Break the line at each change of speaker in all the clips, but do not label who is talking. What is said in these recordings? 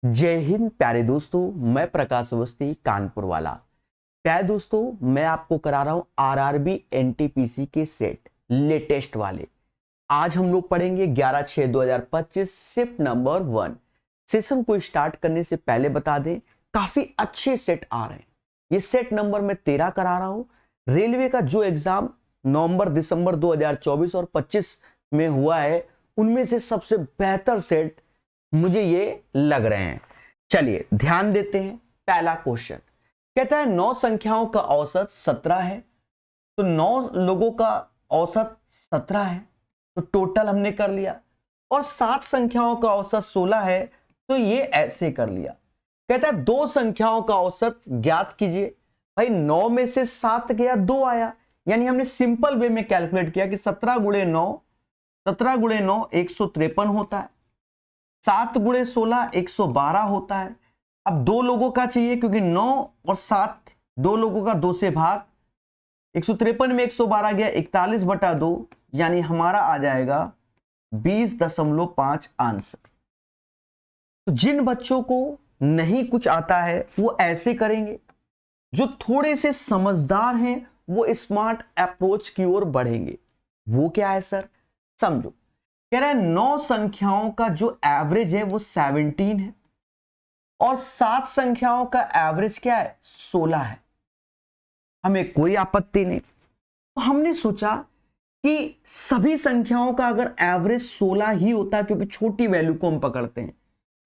जय हिंद प्यारे दोस्तों, मैं प्रकाश अवस्थी कानपुर वाला। प्यारे दोस्तों, मैं आपको करा रहा हूं आरआरबी एनटीपीसी के सेट लेटेस्ट वाले। आज हम लोग पढ़ेंगे 11/6/2025 शिफ्ट नंबर 1। सेशन को स्टार्ट करने से पहले बता दें, काफी अच्छे सेट आ रहे हैं। ये सेट नंबर मैं 13 करा रहा हूं। रेलवे का जो एग्जाम नवंबर दिसंबर 2024 और 25 में हुआ है, उनमें से सबसे बेहतर सेट मुझे ये लग रहे हैं। चलिए ध्यान देते हैं। पहला क्वेश्चन कहता है 9 संख्याओं का औसत 17 है। तो 9 लोगों का औसत 17 है, तो टोटल हमने कर लिया। और 7 संख्याओं का औसत 16 है, तो ये ऐसे कर लिया। कहता है 2 संख्याओं का औसत ज्ञात कीजिए। भाई 9 में से 7 गया, 2 आया, यानी हमने सिंपल वे में कैलकुलेट किया कि 17 गुणे 9 153 होता है। 7 गुणे 16 112 होता है। अब 2 लोगों का चाहिए, क्योंकि 9 और 7 2 लोगों का 2 से भाग। 153 में 112 गया, 41/2, यानी हमारा आ जाएगा 20.5 आंसर। तो जिन बच्चों को नहीं कुछ आता है वो ऐसे करेंगे, जो थोड़े से समझदार हैं वो स्मार्ट अप्रोच की ओर बढ़ेंगे। वो क्या है सर, समझो। कह रहा है 9 संख्याओं का जो एवरेज है वो 17 है, और 7 संख्याओं का एवरेज क्या है, 16 है। हमें कोई आपत्ति नहीं। तो हमने सोचा कि सभी संख्याओं का अगर एवरेज 16 ही होता, क्योंकि छोटी वैल्यू को हम पकड़ते हैं,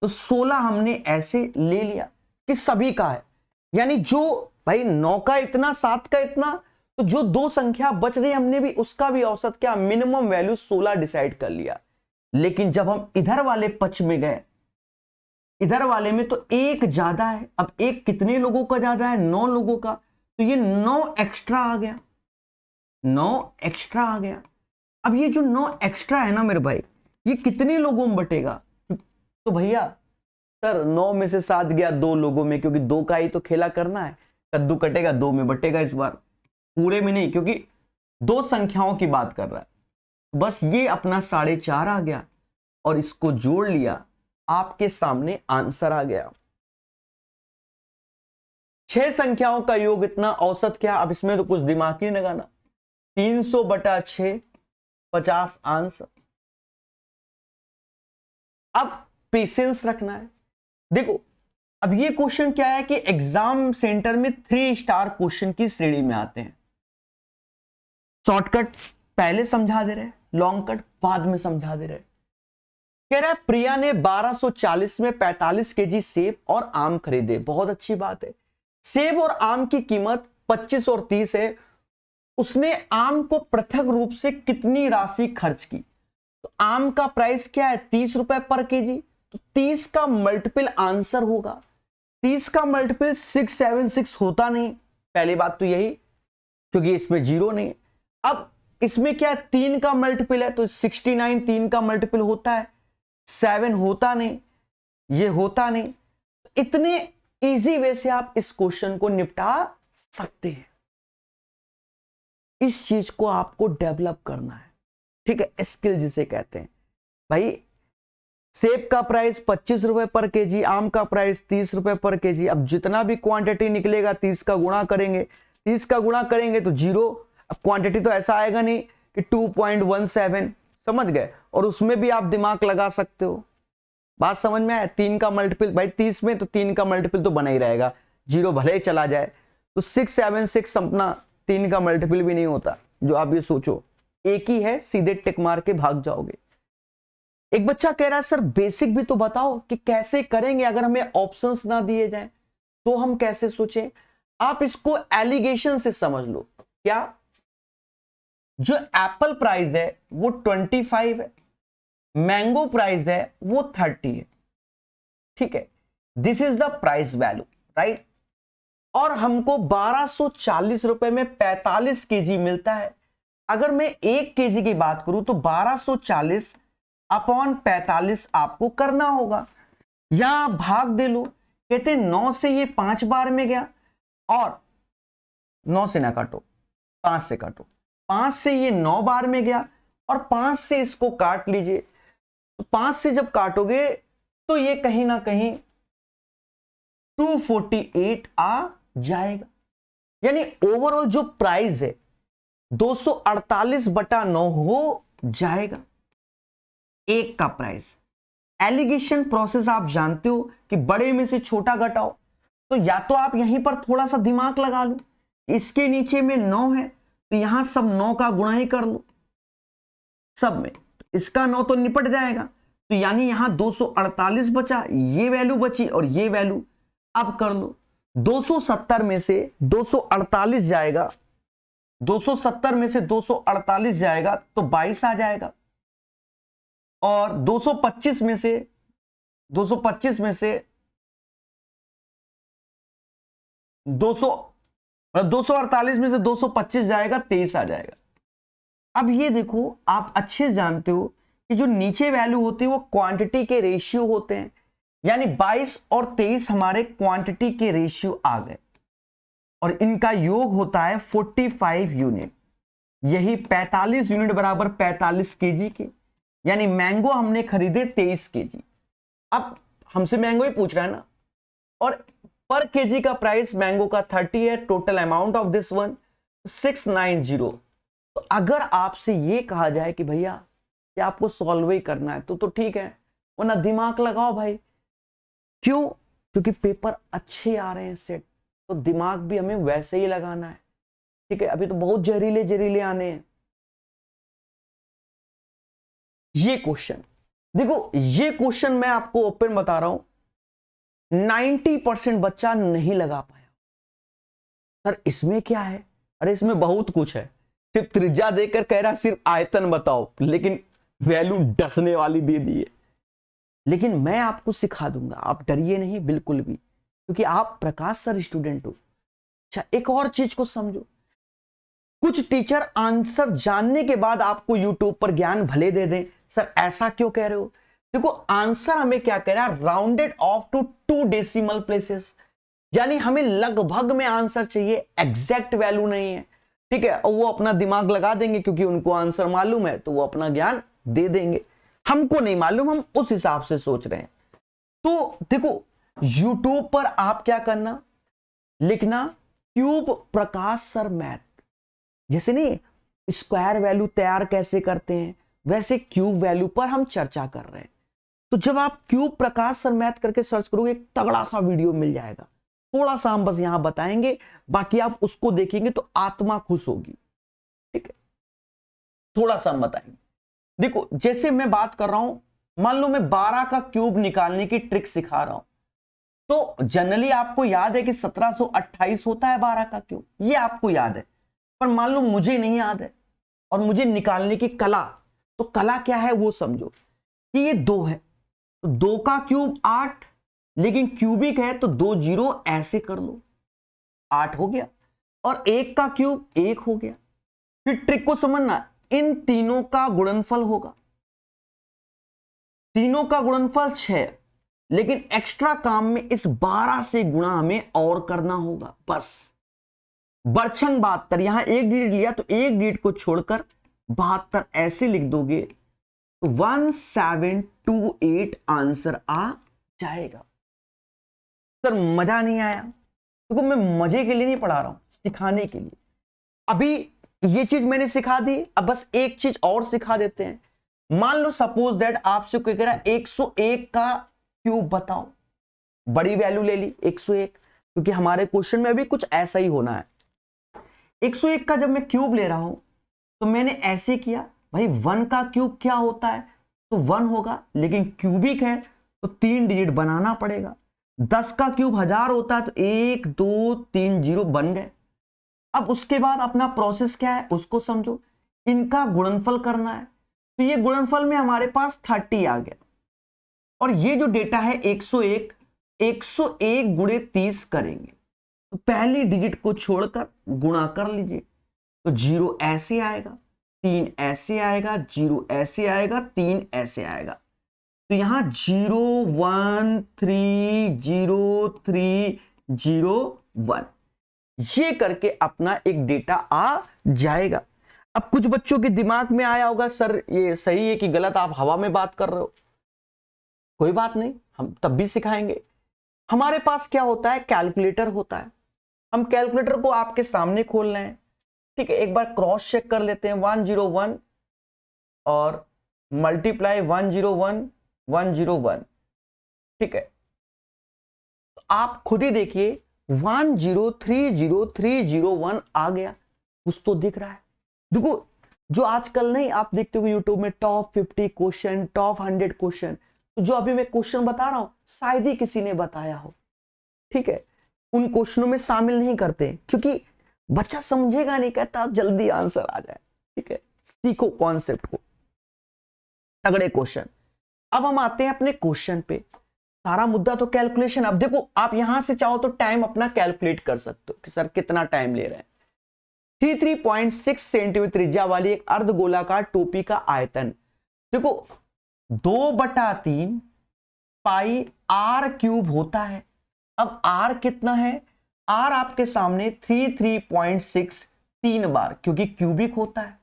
तो 16 हमने ऐसे ले लिया कि सभी का है। यानी जो भाई 9 का इतना, 7 का इतना, तो जो 2 संख्या बच रही हमने भी उसका भी औसत क्या, मिनिमम वैल्यू 16 डिसाइड कर लिया। लेकिन जब हम इधर वाले पक्ष में गए, इधर वाले में तो एक ज्यादा है। अब एक कितने लोगों का ज्यादा है, 9 लोगों का, तो ये 9 एक्स्ट्रा आ गया, 9 एक्स्ट्रा आ गया। अब ये जो 9 एक्स्ट्रा है ना मेरे भाई, ये कितने लोगों में बटेगा? तो भैया सर 9 में से 7 गया 2 लोगों में, क्योंकि 2 का ही तो खेला करना है। कद्दू कटेगा 2 में बटेगा, इस बार पूरे में नहीं, क्योंकि 2 संख्याओं की बात कर रहा है। बस ये अपना 4.5 आ गया, और इसको जोड़ लिया, आपके सामने आंसर आ गया। 6 संख्याओं का योग इतना, औसत क्या? अब इसमें तो कुछ दिमाग नहीं लगाना। 300/6 50 आंसर। अब पेशेंस रखना है। देखो अब ये क्वेश्चन क्या है कि एग्जाम सेंटर में 3 स्टार क्वेश्चन की श्रेणी में आते हैं। शॉर्टकट पहले समझा दे रहे, लॉन्ग कट बाद में समझा दे रहे। कह रहा है प्रिया ने 1240 में 45 केजी सेब और आम खरीदे। बहुत अच्छी बात है। सेब और आम की कीमत 25 और 30 है। उसने आम को पृथक रूप से कितनी राशि खर्च की? तो आम का प्राइस क्या है, 30 रुपए पर केजी। तो 30 का मल्टीपल आंसर होगा। 30 का मल्टीपल 676 होता नहीं, पहली बात तो यही, क्योंकि इसमें 0 नहीं है। अब इसमें क्या है, 3 का मल्टीपल है, तो 69 3 का मल्टीपल होता है, 7 होता नहीं, ये होता नहीं। इतने इजी वे से आप इस क्वेश्चन को निपटा सकते हैं। इस चीज को आपको डेवलप करना है, ठीक है, स्किल जिसे कहते हैं। भाई सेब का प्राइस 25 रुपए पर केजी, आम का प्राइस 30 रुपए पर केजी। अब जितना भी क्वांटिटी निकलेगा 30 का गुणा करेंगे, 30 का गुणा करेंगे तो 0। अब क्वांटिटी तो ऐसा आएगा नहीं कि 2.17, समझ गए। और उसमें भी आप दिमाग लगा सकते हो। बात समझ में आया? 3 का मल्टीपल, भाई 30 में तो 3 का मल्टीपल तो बना ही रहेगा, 0 भले ही चला जाए। तो 676 अपना 3 का मल्टीपल भी नहीं होता, जो आप ये सोचो। एक ही है, सीधे टिक मार के भाग जाओगे। एक बच्चा कह रहा है सर बेसिक भी तो बताओ कि कैसे करेंगे, अगर हमें ऑप्शंस ना दिए जाएं तो हम कैसे सोचें। आप इसको एलिगेशन से समझ लो। क्या? जो एप्पल प्राइस है वो 25 है, मैंगो प्राइस है वो 30 है, ठीक है। This is the price value, right. और हमको 1240 रुपए में 45 केजी मिलता है। अगर मैं 1 केजी की बात करूं तो 1240 अपॉन 45 आपको करना होगा, या भाग दे लो। कहते 9 से ये 5 बार में गया, और 9 से ना काटो, 5 से काटो। 5 से ये 9 बार में गया, और 5 से इसको काट लीजिए। तो 5 से जब काटोगे तो ये कहीं ना कहीं 248 आ जाएगा। यानी ओवरऑल जो प्राइस है 248/9 हो जाएगा एक का प्राइस। एलिगेशन प्रोसेस आप जानते हो कि बड़े में से छोटा घटाओ, तो या तो आप यहीं पर थोड़ा सा दिमाग लगा लो, इसके नीचे में 9 है तो यहां सब 9 का गुणा ही कर लो सब में, इसका 9 तो निपट जाएगा, तो यानी यहां 248 बचा, ये वैल्यू बची और ये वैल्यू। अब कर लो 270 में से 248 जाएगा, 270 में से 248 जाएगा तो 22 आ जाएगा, और 225 में से 248 में से 225 जाएगा 23 आ जाएगा। अब ये देखो, आप अच्छे जानते हो कि जो नीचे वैल्यू होती है वो क्वांटिटी के रेशियो होते हैं, यानी 22 और 23 हमारे क्वांटिटी के रेशियो आ गए, और इनका योग होता है 45 यूनिट। यही 45 यूनिट बराबर 45 केजी के, यानी मैंगो हमने खरीदे 23 केजी। अब हमसे मैंगो ही पूछ रहा है ना, और पर केजी का प्राइस मैंगो का 30 है, total amount of this one 690। तो अगर आपसे ये कहा जाए कि भैया कि आपको सॉल्व ही करना है तो ठीक है, वरना दिमाग लगाओ भाई। क्यों? क्योंकि पेपर अच्छे आ रहे हैं सेट, तो दिमाग भी हमें वैसे ही लगाना है, ठीक है। अभी तो बहुत जहरीले जहरीले आने हैं। ये क्वेश्चन देखो, ये क्वेश्चन मैं आपको ओपन बता रहा हूं, 90% बच्चा नहीं लगा पाया। सर इसमें क्या है? अरे इसमें बहुत कुछ है, सिर्फ त्रिज्या देकर कह रहा सिर्फ आयतन बताओ, लेकिन वैल्यू डसने वाली दे दी है। लेकिन मैं आपको सिखा दूंगा, आप डरिए नहीं बिल्कुल भी, क्योंकि आप प्रकाश सर स्टूडेंट हो। अच्छा, एक और चीज को समझो, कुछ टीचर आंसर जानने के बाद आपको यूट्यूब पर ज्ञान भले दे दें, सर ऐसा क्यों कह रहे हो? देखो आंसर हमें क्या कह रहा है, rounded off to 2 decimal places, यानी हमें लगभग में आंसर चाहिए, एग्जैक्ट वैल्यू नहीं है, ठीक है। और वो अपना दिमाग लगा देंगे क्योंकि उनको आंसर मालूम है, तो वो अपना ज्ञान दे देंगे। हमको नहीं मालूम, हम उस हिसाब से सोच रहे हैं। तो देखो यूट्यूब पर आप क्या करना, लिखना क्यूब प्रकाश सर मैथ, जैसे नहीं स्क्वायर वैल्यू तैयार कैसे करते हैं, वैसे क्यूब वैल्यू पर हम चर्चा कर रहे हैं। तो जब आप क्यूब प्रकाश सर मैथ करके सर्च करोगे, एक तगड़ा सा वीडियो मिल जाएगा। थोड़ा सा हम बस यहां बताएंगे, बाकी आप उसको देखेंगे तो आत्मा खुश होगी, ठीक है। थोड़ा सा हम बताएंगे। देखो जैसे मैं बात कर रहा हूं, मान लो मैं 12 का क्यूब निकालने की ट्रिक सिखा रहा हूं, तो जनरली आपको याद है कि 1728 होता है 12 का क्यूब, ये आपको याद है। पर मान लो मुझे नहीं याद है और मुझे निकालने की कला, तो कला क्या है वो समझो कि ये 2 है, तो 2 का क्यूब 8, लेकिन क्यूबिक है तो 2 जीरो ऐसे कर लो, 8 हो गया, और 1 का क्यूब 1 हो गया। फिर ट्रिक को समझना, इन तीनों का गुणनफल होगा, तीनों का गुणनफल 6, लेकिन एक्स्ट्रा काम में इस 12 से गुणा हमें और करना होगा, बस। बरछंग 72, यहां एक डिजिट लिया तो एक डिजिट को छोड़कर 72 ऐसे लिख दोगे तो 1728 आंसर आ जाएगा। सर मजा नहीं आया? देखो मैं मजे के लिए नहीं पढ़ा रहा हूं, सिखाने के लिए। अभी ये चीज मैंने सिखा दी, अब बस एक चीज और सिखा देते हैं। मान लो सपोज दैट आपसे कोई कह रहा है 101 का क्यूब बताओ, बड़ी वैल्यू ले ली 101, क्योंकि हमारे क्वेश्चन में भी कुछ ऐसा ही होना है। 101 का जब मैं क्यूब ले रहा हूं तो मैंने ऐसे किया, भाई 1 का क्यूब क्या होता है, तो 1 होगा, लेकिन क्यूबिक है तो 3 डिजिट बनाना पड़ेगा। 10 का क्यूब 1000 होता है तो 1 2 3 जीरो बन गए। अब उसके बाद अपना प्रोसेस क्या है उसको समझो, इनका गुणनफल करना है, तो ये गुणनफल में हमारे पास 30 आ गया, और ये जो डेटा है 101 गुणे 30 करेंगे, तो पहली डिजिट को छोड़कर गुणा कर लीजिए, तो 0 ऐसे आएगा, 3 ऐसे आएगा, 0 ऐसे आएगा, 3 ऐसे आएगा, तो यहां 0 1 3 0 3 0 1, ये करके अपना एक डेटा आ जाएगा। अब कुछ बच्चों के दिमाग में आया होगा, सर ये सही है कि गलत, आप हवा में बात कर रहे हो। कोई बात नहीं, हम तब भी सिखाएंगे। हमारे पास क्या होता है, कैलकुलेटर होता है। हम कैलकुलेटर को आपके सामने खोल रहे हैं, ठीक है। एक बार क्रॉस चेक कर लेते हैं, 101 और मल्टीप्लाई 101 101, ठीक है। तो आप खुद ही देखिए 1030301 आ गया, कुछ तो दिख रहा है। देखो जो आजकल नहीं आप देखते हो यूट्यूब में टॉप 50 क्वेश्चन, टॉप 100 क्वेश्चन, तो जो अभी मैं क्वेश्चन बता रहा हूं शायद ही किसी ने बताया हो, ठीक है। उन क्वेश्चनों में शामिल नहीं करते क्योंकि बच्चा समझेगा नहीं, कहता जल्दी आंसर आ जाए, ठीक है। सीखो कॉन्सेप्ट को, तगड़े क्वेश्चन। अब हम आते हैं अपने क्वेश्चन पे। सारा मुद्दा तो कैलकुलेशन। अब देखो आप यहां से चाहो तो टाइम अपना कैलकुलेट कर सकते हो कि सर कितना टाइम ले रहे हैं। 33.6 सेंटीमीटर त्रिज्या वाली एक अर्धगोलाकार टोपी का आयतन, देखो 2/3 पाई आर क्यूब होता है। अब आर कितना है, आर आपके सामने 33.6 3 बार, क्योंकि क्यूबिक होता है,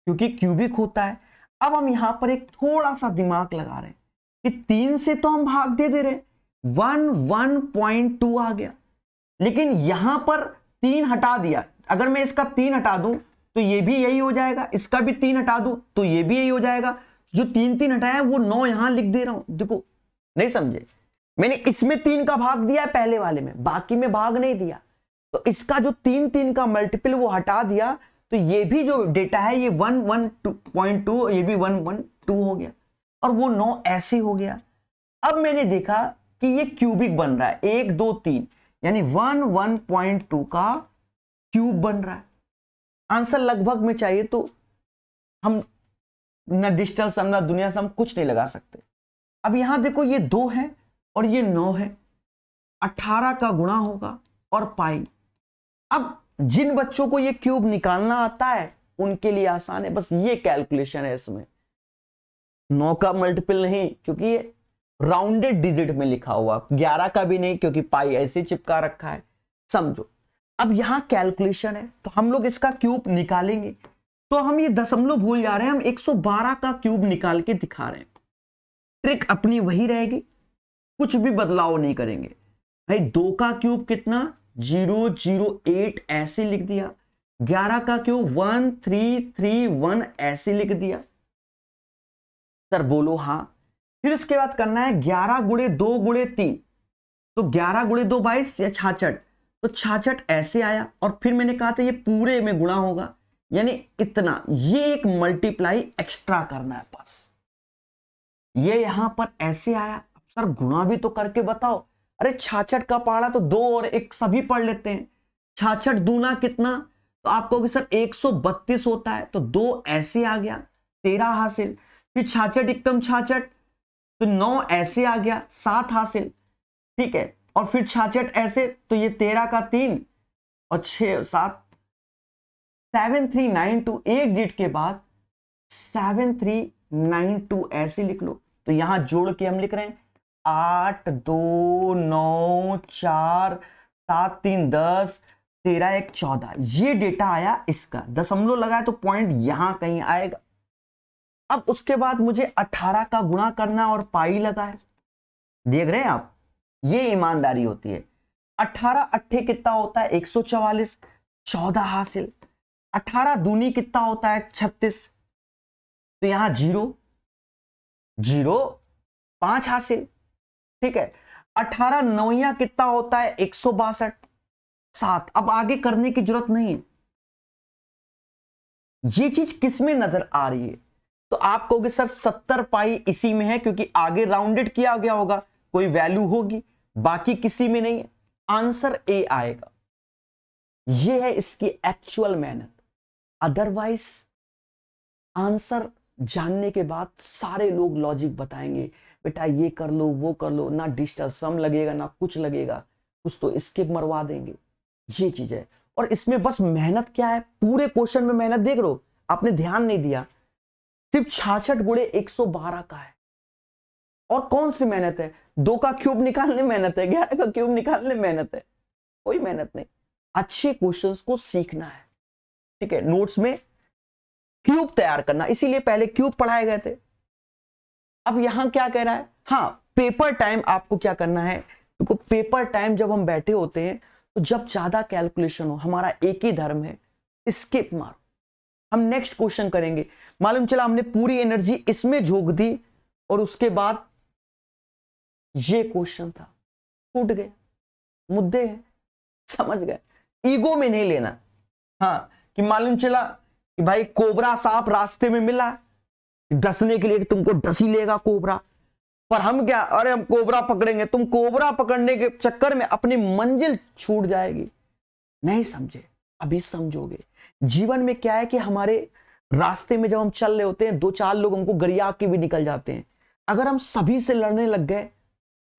क्योंकि क्यूबिक होता है। अब हम यहां पर एक थोड़ा सा दिमाग लगा रहे हैं कि 3 से तो हम भाग दे रहे, 1.2 आ गया, लेकिन यहां पर 3 हटा दिया। अगर मैं इसका 3 हटा दूं तो ये भी यही हो जाएगा, इसका भी 3 हटा दूं तो ये भी यही हो जाएगा। जो 3 हटाया है वो 9 यहां लिख दे रहा हूं। देखो नहीं समझे, मैंने इसमें 3 का भाग दिया है पहले वाले में, बाकी में भाग नहीं दिया। तो इसका जो 3 का मल्टीपल वो हटा दिया, तो ये भी जो डेटा है ये 112.2, ये भी 112 हो गया, और वो 9 ऐसे हो गया। अब मैंने देखा कि ये क्यूबिक बन रहा है, 1 2 3, यानी 1.2 का क्यूब बन रहा है। आंसर लगभग में चाहिए तो हम न डिजिटल सम न दुनिया सम कुछ नहीं लगा सकते। अब यहां देखो ये 2 है और ये 9 है, 18 का गुणा होगा और पाई। अब जिन बच्चों को ये क्यूब निकालना आता है उनके लिए आसान है, बस ये कैलकुलेशन है इसमें। 9 का मल्टीपल नहीं, क्योंकि ये राउंडेड डिजिट में लिखा हुआ, 11 का भी नहीं क्योंकि पाई ऐसे चिपका रखा है, समझो। अब यहां कैलकुलेशन है तो हम लोग इसका क्यूब निकालेंगे, तो हम ये दशमलव भूल जा रहे हैं, हम 112 का क्यूब निकाल के दिखा रहे हैं। ट्रिक अपनी वही रहेगी, कुछ भी बदलाव नहीं करेंगे। भाई 2 का क्यूब कितना, 008 ऐसे लिख दिया, 11 का क्यूब 1331 ऐसे लिख दिया। सर बोलो हाँ। फिर उसके बाद करना है 11 गुणे 2 गुणे 3, तो 11 गुणे 2 22 या 66, तो 66 ऐसे आया। और फिर मैंने कहा था ये पूरे में गुणा होगा, यानी इतना, ये एक मल्टीप्लाई एक्स्ट्रा करना है बस। ये यहां पर ऐसे आया। सर गुणा भी तो करके बताओ। अरे 66 का पहाड़ा तो 2 और 1 सभी पढ़ लेते हैं। 66 दूना कितना, तो आप कहोगे सर 132 होता है, तो 2 ऐसे आ गया, 13 हासिल। फिर 66 एकम 66, तो 9 ऐसे आ गया, 7 हासिल, ठीक है। और फिर 66 ऐसे, तो ये 13 का 3 और 6 7, 7392, एक डिजिट के बाद 7392 ऐसे लिख लो। तो यहां जोड़ के हम लिख रहे हैं 8 2 9 4 7 3 10 13 1 14, ये डेटा आया इसका। दशमलव लगाए तो पॉइंट यहां कहीं आएगा। अब उसके बाद मुझे 18 का गुणा करना और पाई लगा है, देख रहे हैं आप, ये ईमानदारी होती है। 18 अट्ठे कितना होता है 144, 14 हासिल। 18 दूनी कितना होता है 36, तो यहां 0 0 5 हासिल, ठीक है। 18 नौया कितना होता है 162, 7। अब आगे करने की जरूरत नहीं है। ये चीज किस में नजर आ रही है, तो आप कहोगे सर 70 पाई इसी में है, क्योंकि आगे राउंडेड किया गया होगा, कोई वैल्यू होगी, बाकी किसी में नहीं है। आंसर ए आएगा। ये है इसकी एक्चुअल मेहनत। अदरवाइज आंसर जानने के बाद सारे लोग लॉजिक बताएंगे, बेटा ये कर लो वो कर लो, ना डिजिटल सम लगेगा ना कुछ लगेगा, कुछ तो स्किप मरवा देंगे। ये चीज है। और इसमें बस मेहनत क्या है, पूरे क्वेश्चन में मेहनत देख लो, आपने ध्यान नहीं दिया, सिर्फ 66 गुणे 112 का है। और कौन सी मेहनत है, 2 का क्यूब निकालने मेहनत है, 11 का क्यूब निकालने मेहनत है, कोई मेहनत नहीं। अच्छे क्वेश्चंस को सीखना है, ठीक है। नोट्स में क्यूब तैयार करना, इसीलिए पहले क्यूब पढ़ाए गए थे। अब यहां क्या कह रहा है, हाँ पेपर टाइम आपको क्या करना है, देखो पेपर टाइम जब हम बैठे होते हैं तो जब ज्यादा कैलकुलेशन हो, हमारा एक ही धर्म है, स्किप मारो, हम नेक्स्ट क्वेश्चन करेंगे। मालूम चला हमने पूरी एनर्जी इसमें झोंक दी और उसके बाद ये क्वेश्चन था, छूट गया, मुद्दे हैं, समझ गए, ईगो में नहीं लेना। हाँ कि मालूम चला कि भाई कोबरा सांप रास्ते में मिला, डसने के लिए तुमको डस ही लेगा कोबरा, पर हम क्या, अरे हम कोबरा पकड़ेंगे, तुम कोबरा पकड़ने के चक्कर में अपनी मंजिल छूट जाएगी। नहीं समझे, अभी समझोगे। जीवन में क्या है कि हमारे रास्ते में जब हम चल रहे होते हैं, दो चार लोग हमको गरिया के भी निकल जाते हैं, अगर हम सभी से लड़ने लग गए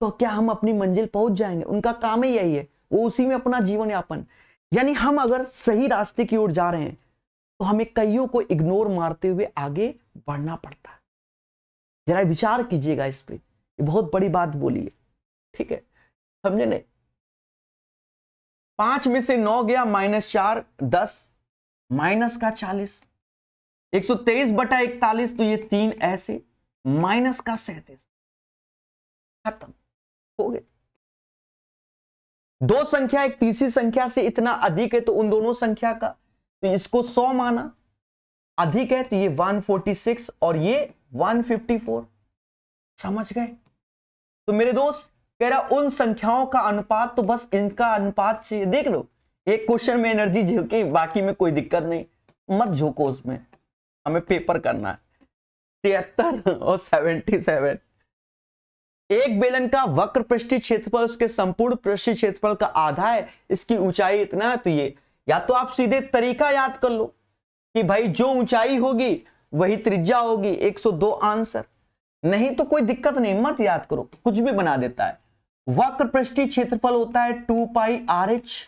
तो क्या हम अपनी मंजिल पहुंच जाएंगे? उनका काम ही यही है, वो उसी में अपना जीवन यापन। यानी हम अगर सही रास्ते की ओर जा रहे हैं तो हमें कईयों को इग्नोर मारते हुए आगे बढ़ना पड़ता है। जरा विचार कीजिएगा इस पे, ये बहुत बड़ी बात बोली है, ठीक है, समझे नहीं? 5 में से 9 गया, -4 10, माइनस का 40, 123/41, तो ये 3 ऐसे, माइनस का 37, खत्म हो गए। दो संख्या एक तीसरी संख्या से इतना अधिक है तो उन दोनों संख्या का, तो इसको 100 माना, अधिक है तो ये 146 और ये 154, समझ गए? तो मेरे दोस्त कह रहा उन संख्याओं का अनुपात, तो बस इनका अनुपात चाहिए, देख लो एक क्वेश्चन में एनर्जी झोंके, बाकी में कोई दिक्कत नहीं, मत झोंको उसमें, हमें पेपर करना है। 73 और 77, एक बेलन का वक्र पृष्ठीय क्षेत्रफल उसके संपूर्ण पृष्ठीय क्षेत्रफल का आधा है, इसकी ऊंचाई इतना है, तो ये या तो आप सीधे तरीका याद कर लो कि भाई जो ऊंचाई होगी वही त्रिज्या होगी, 102 आंसर, नहीं तो कोई दिक्कत नहीं, मत याद करो, कुछ भी बना देता है। वक्र पृष्ठीय क्षेत्रफल होता है 2πRh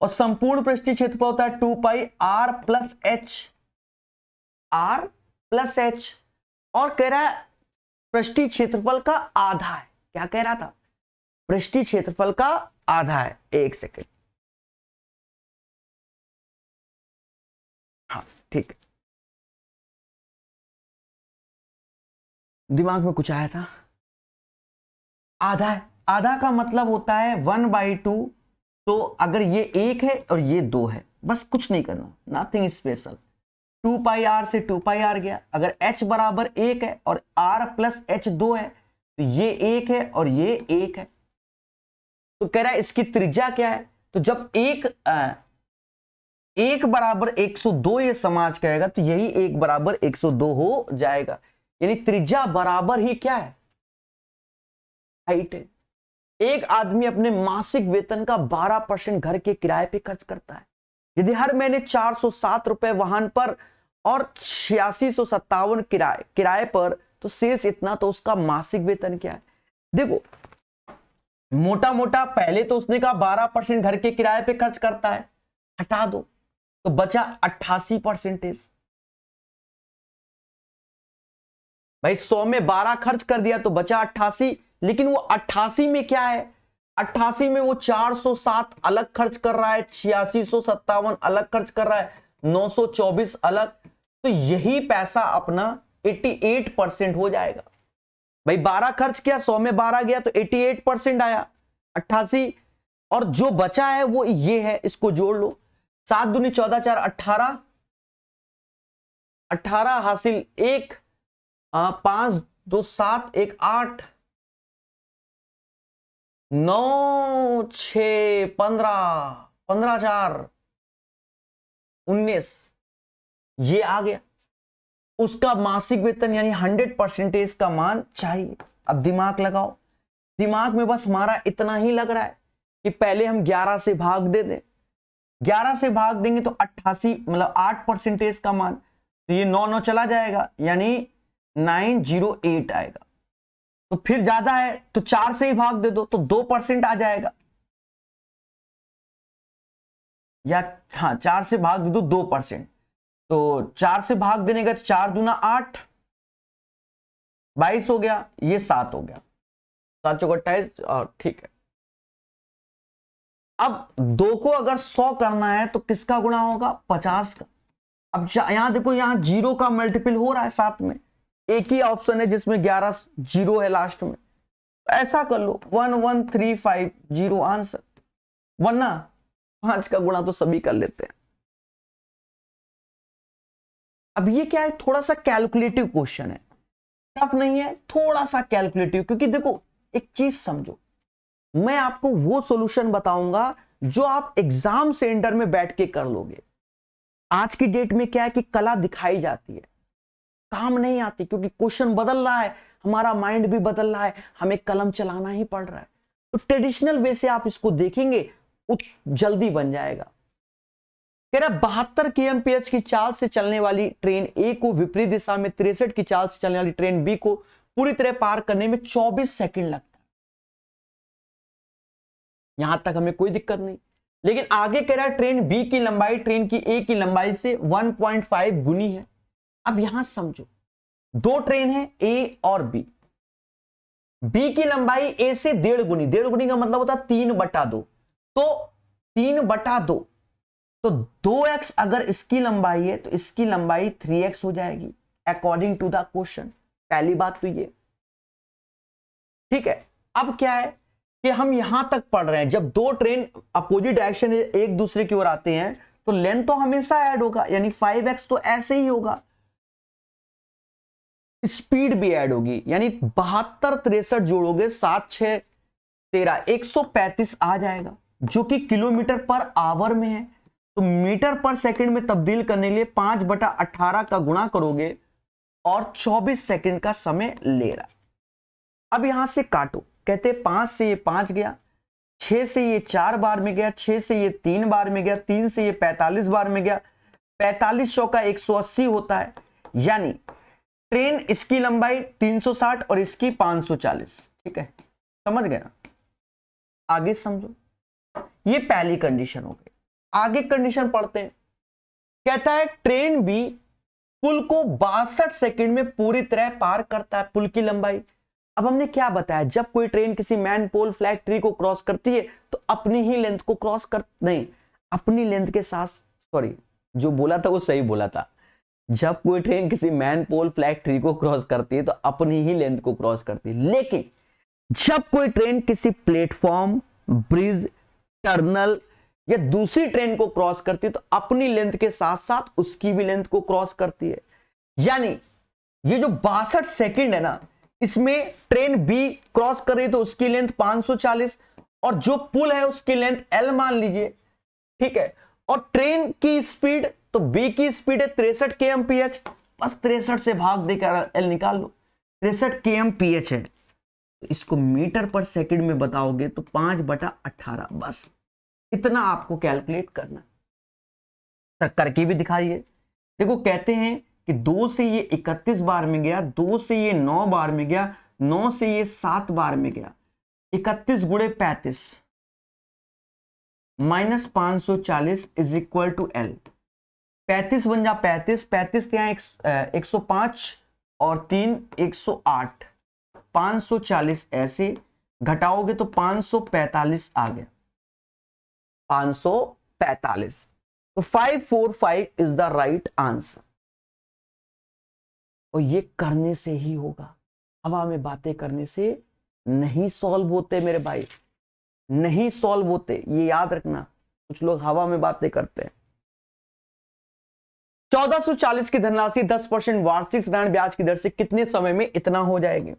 और संपूर्ण पृष्ठीय क्षेत्रफल होता है 2πr+h, r+h, और कह रहा है पृष्ठीय क्षेत्रफल का आधा है। क्या कह रहा था? पृष्ठीय क्षेत्रफल का आधा है। एक सेकेंड, हाँ ठीक है, दिमाग में कुछ आया था। आधा है, आधा का मतलब होता है 1/2, तो अगर ये 1 है और ये 2 है, बस कुछ नहीं करना, नथिंग स्पेशल, 2πr से 2πr गया, अगर h बराबर 1 है और r+h 2 है तो ये 1 है और ये 1 है, तो कह रहा है इसकी त्रिज्या क्या है, तो जब एक बराबर 102 ये समाज कहेगा तो यही 1 बराबर 102 हो जाएगा, यानी त्रिज्या बराबर ही क्या है, हाइट है। एक आदमी अपने मासिक वेतन का 12% घर के किराए पे खर्च करता है। यदि हर महीने 407 रुपए वाहन पर और 8657 किराए पर, तो शेष इतना, तो उसका मासिक वेतन क्या है? देखो मोटा मोटा पहले तो उसने कहा 12% घर के किराए पे खर्च करता है, हटा दो तो बचा 88%। भाई 100 में 12 खर्च कर दिया तो बचा 88, लेकिन वो 88 में क्या है, 88 में वो 407 अलग खर्च कर रहा है, 8657 अलग खर्च कर रहा है, 924 अलग, तो यही पैसा अपना 88% हो जाएगा। भाई 12 खर्च किया, 100 में 12 गया तो 88% आया, 88, और जो बचा है वो ये है, इसको जोड़ लो, 7 दूनी 14 4 18, 18 हासिल 1, 5 2 7 1 8, 9 6 15 15 4 19, ये आ गया उसका मासिक वेतन, यानी 100% का मान चाहिए। अब दिमाग लगाओ, दिमाग में बस हमारा इतना ही लग रहा है कि पहले हम 11 से भाग दे दें, 11 से भाग देंगे तो 88 मतलब 8% का मान, तो ये 9 9 चला जाएगा, यानी 908 आएगा। तो फिर ज्यादा है तो 4 से ही भाग दे दो तो 2% आ जाएगा, या हाँ 4 से भाग दे दो 2%, तो 4 से भाग देने का तो 4 दूना 8, 22 हो गया, ये 7 हो गया, 7 चौक 28, और ठीक है। अब 2 को अगर 100 करना है तो किसका गुणा होगा, 50 का। अब यहां देखो, यहां 0 का मल्टीपल हो रहा है साथ में, एक ही ऑप्शन है जिसमें 11 जीरो है लास्ट में, ऐसा कर लो 11350 आंसर, वरना 5 का गुणा तो सभी कर लेते हैं। अब ये क्या है, थोड़ा सा कैलकुलेटिव क्वेश्चन है, टफ नहीं है, थोड़ा सा कैलकुलेटिव, क्योंकि देखो एक चीज समझो, मैं आपको वो सॉल्यूशन बताऊंगा जो आप एग्जाम सेंटर में बैठ के कर लोगे। आज की डेट में क्या है कि कला दिखाई जाती है, काम नहीं आती, क्योंकि क्वेश्चन बदल रहा है, हमारा माइंड भी बदल रहा है, हमें कलम चलाना ही पड़ रहा है। तो ट्रेडिशनल वे से आप इसको देखेंगे जल्दी बन जाएगा। कह रहा 72 kmph की चाल से चलने वाली ट्रेन ए को विपरीत दिशा में 63 की चाल से चलने वाली ट्रेन बी को पूरी तरह पार करने में 24 सेकंड लगता है। यहां तक हमें कोई दिक्कत नहीं, लेकिन आगे कह रहा है ट्रेन बी की लंबाई ट्रेन की ए की लंबाई से 1.5 गुनी है। अब यहां समझो, दो ट्रेन है ए और बी, बी की लंबाई ए से 1.5 गुनी, 1.5 गुनी का मतलब होता है 3/2, तो 3/2, तो 2x अगर इसकी लंबाई है तो इसकी लंबाई 3x हो जाएगी अकॉर्डिंग टू द क्वेश्चन। पहली बात तो ये ठीक है। अब क्या है कि हम यहां तक पढ़ रहे हैं, जब दो ट्रेन अपोजिट डायरेक्शन एक दूसरे की ओर आते हैं तो लेंथ तो हमेशा ऐड होगा, यानी 5x तो ऐसे ही होगा, स्पीड भी ऐड होगी, यानी 72 63 जोड़ोगे 7 6 13 135 आ जाएगा, जो कि किलोमीटर पर आवर में है। तो मीटर पर सेकंड में तब्दील करने के लिए 5/18 का गुणा करोगे और 24 सेकंड का समय ले रहा। अब यहां से काटो, कहते 5 से ये 5 गया, 6 से ये 4 बार में गया, 6 से ये 3 बार में गया, 3 से ये 45 बार में गया, 45 चौका 180 होता है, यानी ट्रेन इसकी लंबाई 360 और इसकी 540। ठीक है, समझ गए ना? आगे समझो, ये पहली कंडीशन हो गई। आगे कंडीशन पढ़ते हैं, कहता है ट्रेन बी पुल को 62 सेकंड में पूरी तरह पार करता है, पुल की लंबाई। अब हमने क्या बताया, जब कोई ट्रेन किसी मैन पोल फ्लैग ट्री को क्रॉस करती है तो अपनी ही लेंथ को क्रॉस कर, नहीं अपनी लेंथ के साथ, सॉरी जो बोला था वो सही बोला था, जब कोई ट्रेन किसी मैन पोल फ्लैग ट्री को क्रॉस करती है तो अपनी ही लेंथ को क्रॉस करती है, लेकिन जब कोई ट्रेन किसी प्लेटफॉर्म, ब्रिज, टर्नल या दूसरी ट्रेन को क्रॉस करती है तो अपनी लेंथ के साथ साथ उसकी भी लेंथ को क्रॉस करती है। यानी ये जो 62 सेकंड है ना, इसमें ट्रेन बी क्रॉस कर रही है तो उसकी लेंथ 540 और जो पुल है उसकी लेंथ L मान लीजिए, ठीक है, और ट्रेन की स्पीड, तो बी की स्पीड है 63 kmph, बस 63 से भाग देकर L निकाल लो, 63 kmph है, तो इसको मीटर पर सेकंड में बताओगे तो 5/18, बस इतना आपको कैलकुलेट करना। करके भी दिखाइए। देखो कहते हैं कि 2 से ये 31 बार में गया, 2 से ये 9 बार में गया, 9 से ये 7 बार में गया, 31 गुणे 35 minus 540 is equal to L। 35 बन जा 35, 35 के यहाँ 105 और 3 108, 540 ऐसे घटाओगे तो 545 आ गया, 545, तो 545 इज द राइट आंसर। और ये करने से ही होगा, हवा में बातें करने से नहीं सॉल्व होते मेरे भाई, नहीं सॉल्व होते, ये याद रखना। कुछ लोग हवा में बातें करते हैं। 1440 की धनराशि 10% वार्षिक साधारण ब्याज की दर से कितने समय में इतना हो जाएगी?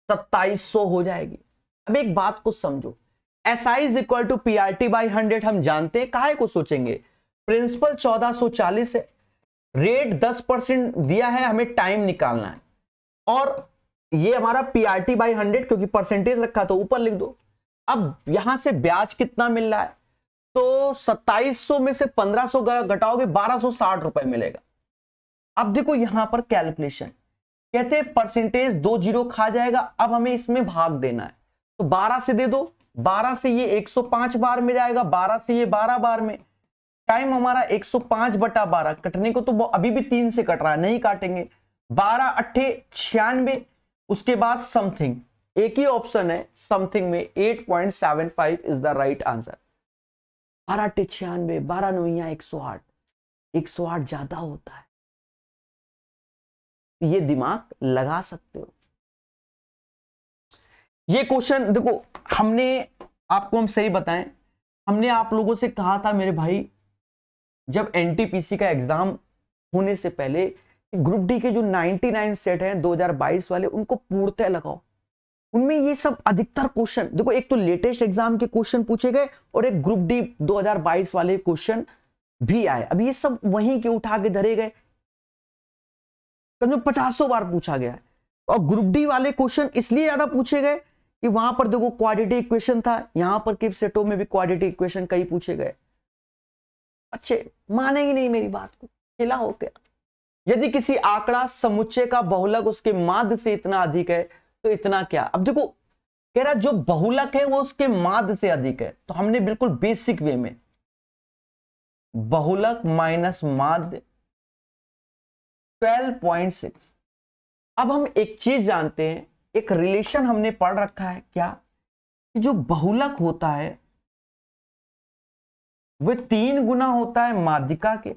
2700 हो जाएगी। अब एक बात को समझो, SI is equal to PRT by 100 हम जानते हैं, काहे को सोचेंगे, प्रिंसिपल 1440 है, रेट 10% दिया है, हमें टाइम निकालना है, और ये हमारा PRT बाई 100 क्योंकि परसेंटेज रखा तो ऊपर लिख दो। अब यहां से ब्याज कितना मिल रहा है, तो 2700 में से 1500 घटाओगे 1260 रुपए मिलेगा। अब देखो यहां पर कैलकुलेशन, कहते हैं परसेंटेज 2 जीरो खा जाएगा, अब हमें इसमें भाग देना है, तो 12 से दे दो, 12 से ये 105 बार में जाएगा, 12 से ये 12 बार में, टाइम हमारा 105/12, कटने को तो अभी भी 3 से कट रहा है, नहीं काटेंगे, 12 8 96, उसके बाद समथिंग, एक ही ऑप्शन है समथिंग में, 8.75 इज द राइट आंसर। 12 8 96, 12 9 108, 108 ज्यादा होता है, ये दिमाग लगा सकते हो। ये क्वेश्चन देखो, हमने आपको, हम सही बताएं, हमने आप लोगों से कहा था मेरे भाई, जब एनटीपीसी का एग्जाम होने से पहले ग्रुप डी के जो 99 सेट हैं 2022 वाले, उनको पूर्णतः लगाओ। उनमें ये सब अधिकतर क्वेश्चन देखो, एक तो लेटेस्ट एग्जाम के क्वेश्चन पूछे गए और एक ग्रुप डी 2022 वाले क्वेश्चन भी आए। अब ये सब वहीं के उठा के धरे गए, करीब 50 बार पूछा गया है। और ग्रुप डी वाले क्वेश्चन इसलिए ज्यादा पूछे गए कि वहां पर देखो क्वाड्रेटिक इक्वेशन था, यहां पर किप सेटों में भी क्वाड्रेटिक इक्वेशन कई पूछे गए। अच्छे माने ही नहीं मेरी बात को, खेला हो क्या? यदि किसी आंकड़ा समुच्चय का बहुलक उसके माध्य से इतना अधिक है तो इतना क्या? अब देखो कह रहा जो बहुलक है वो उसके माध्य से अधिक है, तो हमने बिल्कुल बेसिक वे में बहुलक माइनस माध्य 12.6। अब हम एक चीज जानते हैं, एक रिलेशन हमने पढ़ रखा है क्या, कि जो बहुलक होता है वह 3 गुना होता है माध्यिका के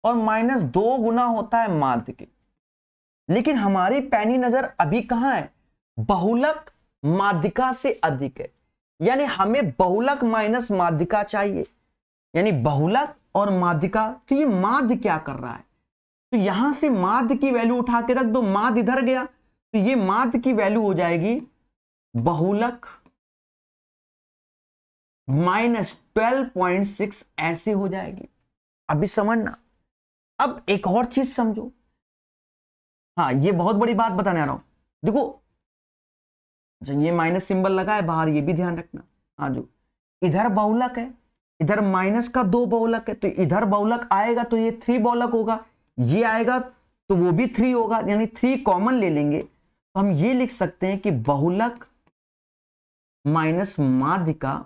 और -2 गुना होता है माध्य के। लेकिन हमारी पैनी नजर अभी कहां है? बहुलक माध्यिका से अधिक है, यानी हमें बहुलक माइनस माध्यिका चाहिए, यानी बहुलक और माध्यिका। तो ये माध्य क्या कर रहा है? तो यहां से माध्य की वैल्यू उठा के रख दो, माध्य इधर गया तो ये माध्य की वैल्यू हो जाएगी बहुलक माइनस 12.6, ऐसे हो जाएगी। अभी समझना। अब एक और चीज समझो, हाँ ये बहुत बड़ी बात बताने आ रहा हूं। देखो ये माइनस सिंबल लगा है बाहर, ये भी ध्यान रखना। हाँ जो इधर बहुलक है, इधर माइनस का 2 बहुलक है, तो इधर बहुलक आएगा तो ये 3 बहुलक होगा, ये आएगा तो वो भी 3 होगा, यानी 3 कॉमन ले लेंगे तो हम ये लिख सकते हैं कि बहुलक माइनस माध्यिका,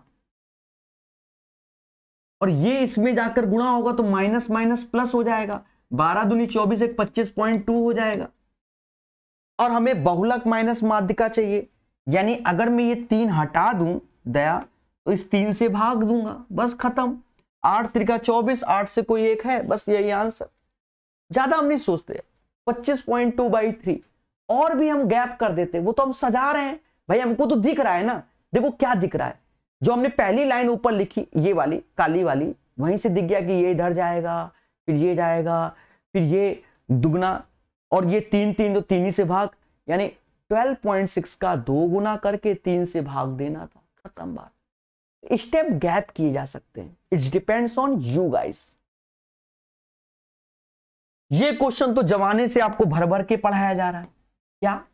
और ये इसमें जाकर गुणा होगा तो माइनस माइनस प्लस हो जाएगा, 12 दूनी 24, एक 25.2 हो जाएगा। और हमें बहुलक माइनस माध्यिका चाहिए, यानी अगर मैं ये 3 हटा दूं दया तो इस 3 से भाग दूंगा, बस खत्म। 8 त्रिका 24, 8 से कोई एक है, बस यही आंसर। ज्यादा हम नहीं सोचते। 25.2/3 और भी हम गैप कर देते, वो तो हम सजा रहे हैं भाई, हमको तो दिख रहा है ना। देखो क्या दिख रहा है, जो हमने पहली लाइन ऊपर लिखी ये वाली काली वाली, वहीं से दिख गया कि ये इधर जाएगा, फिर ये जाएगा, फिर ये दुगना, और ये 3 3 तो 3 ही से भाग, यानी 12.6 का 2 गुना करके 3 से भाग देना था, खत्म बात। स्टेप गैप किए जा सकते हैं, it's depends on you guys. ये क्वेश्चन तो जमाने से आपको भर भर के पढ़ाया जा रहा है। क्या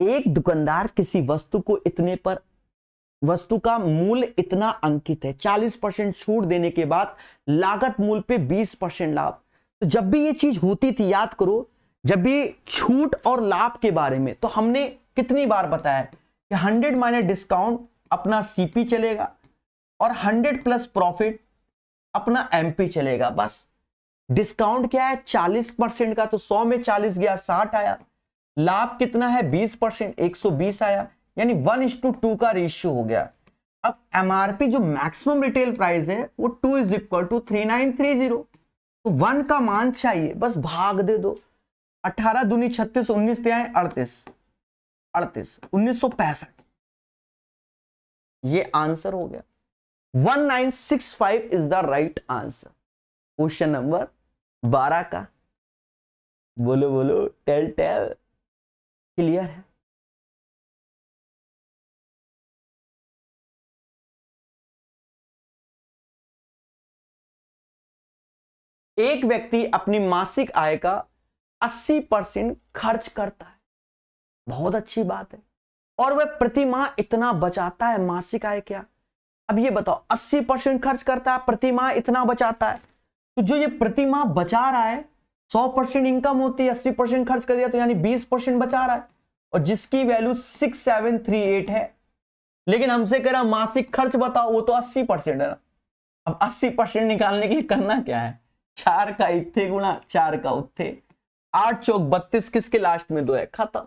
एक दुकानदार किसी वस्तु को इतने पर, वस्तु का मूल्य इतना अंकित है, 40% छूट देने के बाद लागत मूल्य पे 20% लाभ। तो जब भी ये चीज होती थी, याद करो, जब भी छूट और लाभ के बारे में, तो हमने कितनी बार बताया कि 100 माइनस डिस्काउंट अपना सीपी चलेगा और 100 प्लस प्रॉफिट अपना एमपी चलेगा। बस डिस्काउंट क्या है 40% का, तो 100 में 40 गया 60 आया। लाभ कितना है 20%, 120 आया, यानी 1:2 का रेशियो हो गया। अब एमआरपी जो मैक्सिमम रिटेल प्राइस है वो 2 = 3930, तो 1 का मान चाहिए, बस भाग दे दो। 18 दूनी 36, 19 आए 38, 1965, ये आंसर हो गया। 1965 is the right answer. Question number 12 का बोलो बोलो, टेल टेल, क्लियर है? एक व्यक्ति अपनी मासिक आय का 80% खर्च करता है, बहुत अच्छी बात है, और वह प्रति माह इतना बचाता है। मासिक आय क्या? अब ये बताओ, 80% खर्च करता है, प्रति माह इतना बचाता है, तो जो ये प्रति माह बचा रहा है, 100% इनकम होती है, 80% खर्च कर दिया तो यानी 20% बचा रहा है, और जिसकी वैल्यू 6738 है। लेकिन हमसे कह रहा मासिक खर्च बताओ, वो तो 80% है ना। अब 80% निकालने के लिए करना क्या है, 4 का इत्थे गुणा 4 का उत्थे, 8 चौक 32, किसके लास्ट में 2 है, खत्म।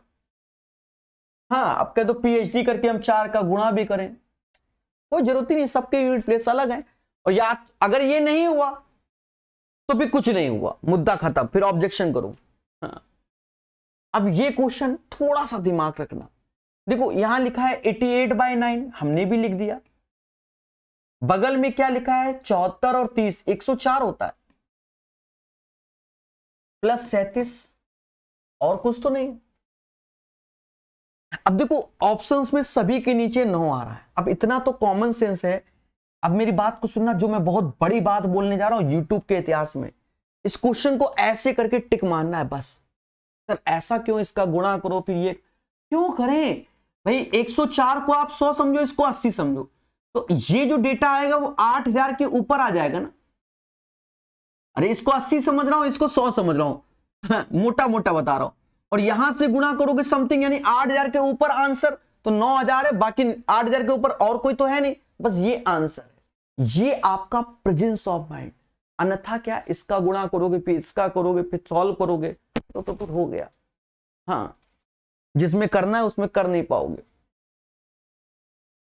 हाँ अब कह दो पीएचडी करके हम 4 का गुणा भी करें, कोई जरूरत ही नहीं, सबके यूनिट प्लेस अलग है। और या अगर ये नहीं हुआ तो फिर कुछ नहीं हुआ, मुद्दा खत्म, फिर ऑब्जेक्शन करो। हाँ। अब ये क्वेश्चन थोड़ा सा दिमाग रखना, देखो यहां लिखा है 88/9, हमने भी लिख दिया। बगल में क्या लिखा है 74 और 30, 104 होता है, प्लस 37, और कुछ तो नहीं। अब देखो ऑप्शंस में सभी के नीचे 9 आ रहा है। अब इतना तो कॉमन सेंस है, अब मेरी बात को सुनना, जो मैं बहुत बड़ी बात बोलने जा रहा हूं यूट्यूब के इतिहास में, इस क्वेश्चन को ऐसे करके टिक मारना है बस। सर ऐसा क्यों, इसका गुणा करो, फिर ये क्यों करें भाई? 104 को आप 100 समझो, इसको 80 समझो, तो ये जो डेटा आएगा वो 8000 के ऊपर आ जाएगा ना। अरे इसको 80 समझ रहा हूं, इसको 100 समझ रहा हूं, मोटा मोटा बता रहा हूं, और यहां से गुणा करोगे समथिंग, यानी 8000 के ऊपर आंसर, तो 9000 है, बाकी 8000 के ऊपर और कोई तो है नहीं, बस ये आंसर है। ये आपका प्रेजेंस ऑफ माइंड। अन्यथा क्या, इसका गुणा करोगे, फिर इसका करोगे, फिर सॉल्व करोगे, तो फिर हो गया। हाँ, जिसमें करना है उसमें कर नहीं पाओगे।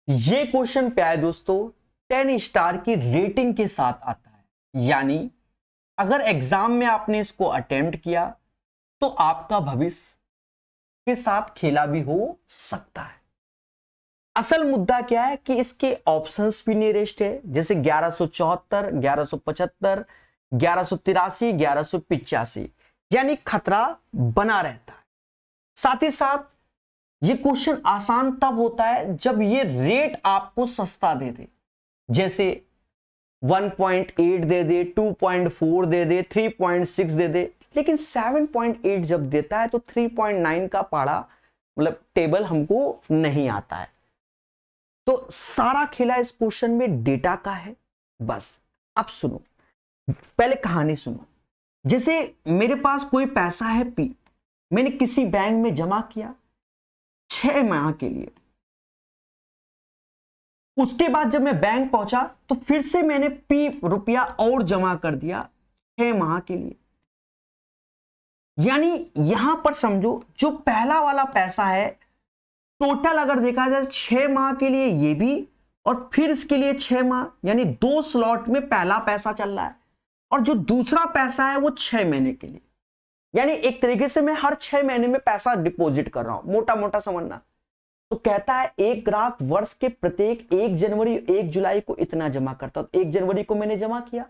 ये क्वेश्चन क्या है दोस्तों, 10 स्टार की रेटिंग के साथ आता है, यानी अगर एग्जाम में आपने इसको अटेम्प्ट किया तो आपका भविष्य के साथ खेला भी हो सकता है। असल मुद्दा क्या है कि इसके ऑप्शंस भी नियरेस्ट है, जैसे 1174, 1175, 1183, 1185, यानी खतरा बना रहता है। साथ ही साथ ये क्वेश्चन आसान तब होता है जब ये रेट आपको सस्ता दे दे, जैसे 1.8 दे दे, 2.4 दे दे, 3.6 दे दे, लेकिन 7.8 जब देता है तो 3.9 का पढ़ा मतलब टेबल हमको नहीं आता है। तो सारा खेला इस क्वेश्चन में डेटा का है बस। अब सुनो, पहले कहानी सुनो। जैसे मेरे पास कोई पैसा है पी, मैंने किसी बैंक में जमा किया 6 माह के लिए, उसके बाद जब मैं बैंक पहुंचा तो फिर से मैंने पी रुपया और जमा कर दिया 6 माह के लिए। यानी यहां पर समझो जो पहला वाला पैसा है, टोटल अगर देखा जाए 6 माह के लिए ये भी, और फिर इसके लिए 6 माह, यानी 2 स्लॉट में पहला पैसा चल रहा है, और जो दूसरा पैसा है वो 6 महीने के लिए, यानी एक तरीके से मैं हर 6 महीने में पैसा डिपॉजिट कर रहा हूं, मोटा मोटा समझना। तो कहता है एक ग्राहक वर्ष के प्रत्येक 1 जनवरी 1 जुलाई को इतना जमा करता, तो 1 जनवरी को मैंने जमा किया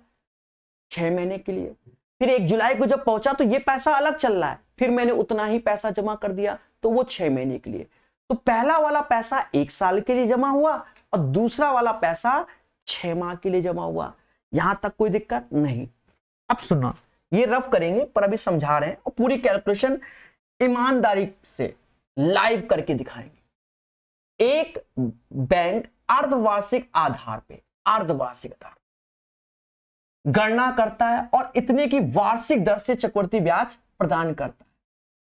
6 महीने के लिए, फिर 1 जुलाई को जब पहुंचा तो ये पैसा अलग चल रहा है, फिर मैंने उतना ही पैसा जमा कर दिया, तो वो 6 महीने के लिए। तो पहला वाला पैसा 1 साल के लिए जमा हुआ और दूसरा वाला पैसा 6 माह के लिए जमा हुआ। यहां तक कोई दिक्कत नहीं। अब सुना, ये रफ करेंगे पर अभी समझा रहे हैं, और पूरी कैलकुलेशन ईमानदारी से लाइव करके दिखाएंगे। एक बैंक अर्धवार्षिक आधार पे, अर्धवार्षिक आधार गणना करता है और इतने की वार्षिक दर से चक्रवृद्धि ब्याज प्रदान करता है।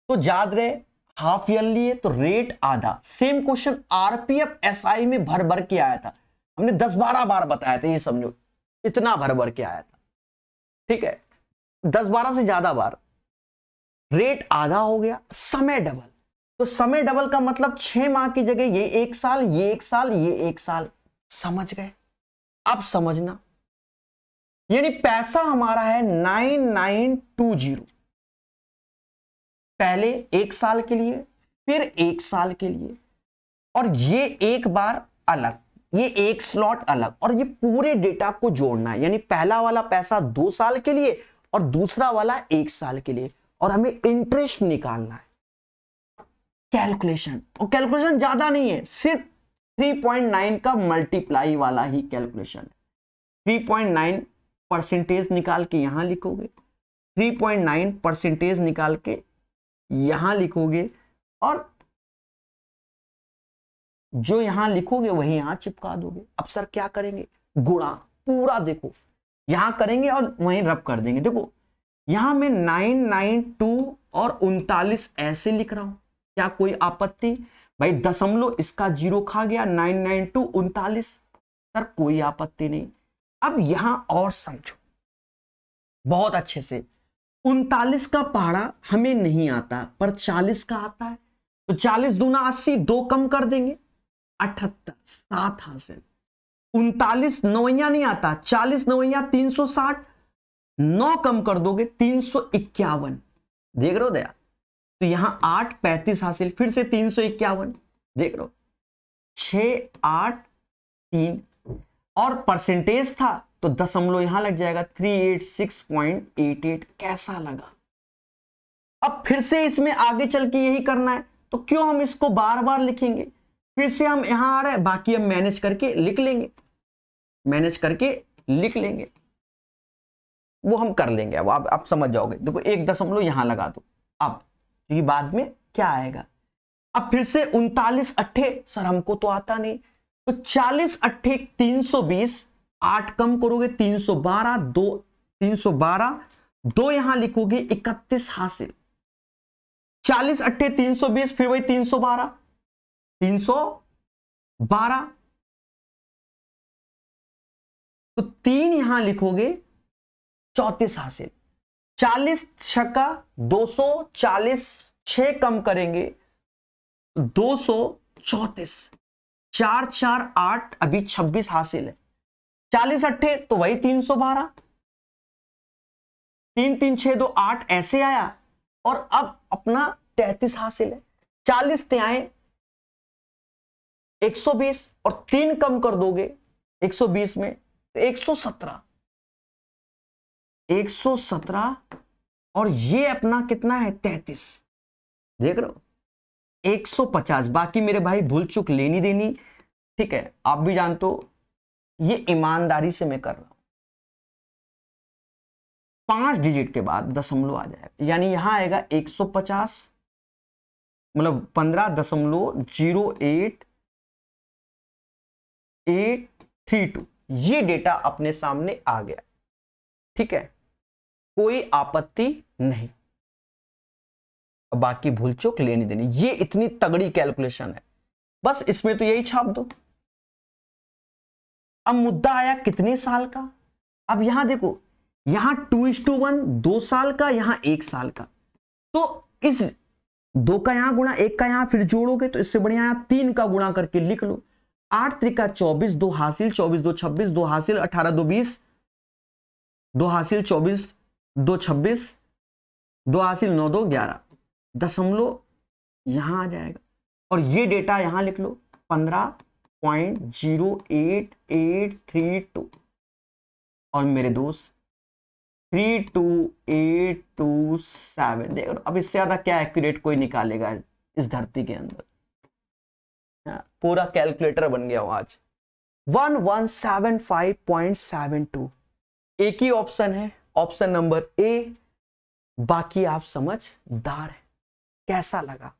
तो याद रहे हाफ ईयरली है तो रेट आधा। सेम क्वेश्चन आरपीएफ एसआई में भर भर के आया था, हमने 10-12 बार बताया था, ये समझो इतना भर भर के आया था, ठीक है, 10-12 से ज्यादा बार। रेट आधा हो गया, समय डबल, तो समय डबल का मतलब 6 माह की जगह ये 1 साल, ये 1 साल, ये 1 साल। समझ गए? अब समझना, यानी पैसा हमारा है 9920, पहले 1 साल के लिए, फिर 1 साल के लिए, और ये एक बार अलग, ये एक स्लॉट अलग, और ये पूरे डेटा को जोड़ना है, यानी पहला वाला पैसा 2 साल के लिए और दूसरा वाला 1 साल के लिए, और हमें इंटरेस्ट निकालना है। कैलकुलेशन, और कैलकुलेशन ज्यादा नहीं है, सिर्फ 3.9 का मल्टीप्लाई वाला ही कैलकुलेशन है। 3.9% निकाल के यहां लिखोगे, 3.9% निकाल के यहां लिखोगे, और जो यहां लिखोगे वही यहां चिपका दोगे। अब सर क्या करेंगे, गुणा पूरा देखो यहां करेंगे और वहीं रब कर देंगे। देखो यहां मैं 992 और 39 ऐसे लिख रहा हूं, क्या कोई आपत्ति? भाई दशमलव इसका 0 खा गया, 992 39, सर कोई आपत्ति नहीं। अब यहां और समझो बहुत अच्छे से, 39 का पहाड़ा हमें नहीं आता पर 40 का आता है, तो 40 दूना 80, 2 कम कर देंगे 78, 7 हासिल। 39 नवैया नहीं आता, 40 नवैया 360, 9 कम कर दोगे 351, देख रहे हो दया, तो यहां 8 35 हासिल, फिर से 351, देख रहे हो 6 8 3, और परसेंटेज था तो दशमलव यहां लग जाएगा 386.88। कैसा लगा? अब फिर से इसमें आगे चल के यही करना है, तो क्यों हम इसको बार बार लिखेंगे, फिर से हम यहां आ रहे हैं, बाकी हम मैनेज करके लिख लेंगे, मैनेज करके लिख लेंगे, वो हम कर लेंगे। अब आप समझ जाओगे, देखो 1 दशमलव यहां लगा दो, अब क्योंकि बाद में क्या आएगा। अब फिर से 39 अट्ठे, सर हमको तो आता नहीं, तो 40 अट्ठे 320, 8 कम करोगे 312, 2 यहां लिखोगे 31 हासिल, 40 अट्ठे 320, फिर वही 312, तो 3 यहां लिखोगे 34 हासिल, 40 छक्का 240, 6 कम करेंगे 234, 4 4 8, अभी 26 हासिल है, 40 अट्ठे तो वही 312, 3 3 6 2 8 ऐसे आया, और अब अपना 33 हासिल है, 40 त्याए 120, और 3 कम कर दोगे 120 में 117, 117, और ये अपना कितना है 33, देख रहे हो 150। बाकी मेरे भाई भूल चूक लेनी देनी, ठीक है, आप भी जानते हो, ये ईमानदारी से मैं कर रहा हूं। 5 डिजिट के बाद दशमलव आ जाएगा, यानी यहां आएगा 150, मतलब 15.0832, ये डेटा अपने सामने आ गया, ठीक है, कोई आपत्ति नहीं, बाकी भूल चूक लेनी देनी। ये इतनी तगड़ी कैलकुलेशन है, बस इसमें तो यही छाप दो। अब मुद्दा आया कितने साल का, अब यहां देखो, यहां 2:1, 2 साल का, यहां 1 साल का, तो इस 2 का यहां गुणा, 1 का यहां, फिर जोड़ोगे तो इससे बढ़िया 3 का गुणा करके लिख लो, 8 त्रिका 24, 2 हासिल, 24 2 26, 2 हासिल, 18 2 20, 2 हासिल, 24 2 26, 2 हासिल, 9 2 11, दशमलव यहां आ जाएगा, और ये डेटा यहां लिख लो 15.08832, और मेरे दोस्त 32827, देखो अब इससे ज्यादा क्या एक्यूरेट कोई निकालेगा इस धरती के अंदर, पूरा कैलकुलेटर बन गया हूं आज। 1175.72, एक ही ऑप्शन है, ऑप्शन नंबर ए, बाकी आप समझदार है। कैसा लगा?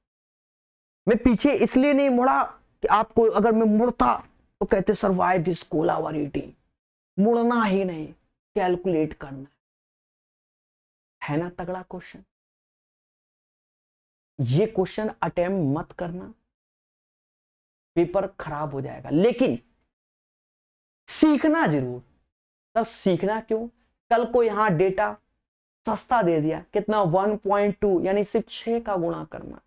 मैं पीछे इसलिए नहीं मुड़ा कि आपको, अगर मैं मुड़ता तो कहते सर वाई दिस कोलावरिटी, मुड़ना ही नहीं, कैलकुलेट करना है ना। तगड़ा क्वेश्चन, ये क्वेश्चन अटेम्प्ट मत करना, पेपर खराब हो जाएगा, लेकिन सीखना जरूर। तो सीखना क्यों, कल को यहां डेटा सस्ता दे दिया, कितना 1.2, यानी सिर्फ 6 का गुणा करना,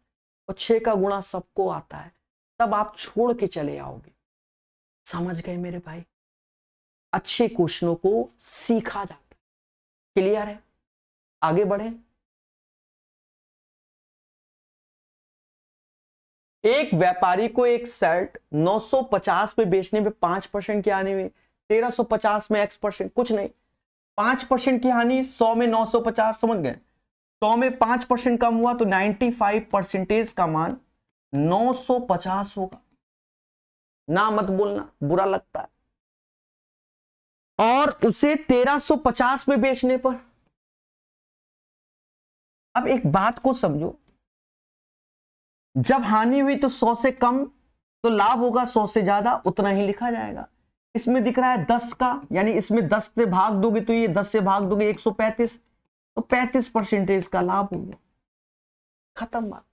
और 6 का गुणा सबको आता है, तब आप छोड़ के चले आओगे। समझ गए मेरे भाई? अच्छे क्वेश्चनों को सीखा जाता है। क्लियर है? आगे बढ़े। एक व्यापारी को एक शर्ट 950 पे बेचने में 5% की हानि हुई, 1350 में X%, कुछ नहीं, 5% की हानि, 100 में 950, समझ गए, 100 में 5% कम हुआ तो 95% का मान 950 होगा। ना मत बोलना, बुरा लगता है। और उसे 1350 में बेचने पर, अब एक बात को समझो, जब हानि हुई तो 100 से कम तो लाभ होगा, 100 से ज्यादा उतना ही लिखा जाएगा। इसमें दिख रहा है 10 का, यानी इसमें 10 से भाग दोगे तो ये 10 से भाग दोगे 135, तो 35% का लाभ हो गया, खत्म बात।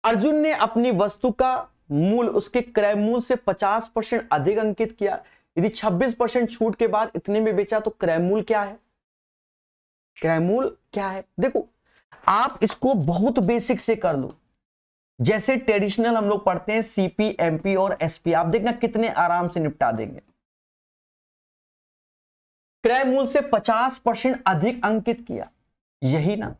अर्जुन ने अपनी वस्तु का मूल उसके क्रय मूल्य से 50% अधिक अंकित किया, यदि 26% छूट के बाद इतने में बेचा तो क्रय मूल्य क्या है? क्रय मूल्य क्या है? देखो आप इसको बहुत बेसिक से कर लो, जैसे ट्रेडिशनल हम लोग पढ़ते हैं सीपी, एमपी और एसपी, आप देखना कितने आराम से निपटा देंगे। क्रय मूल्य से 50% अधिक अंकित किया, यही ना,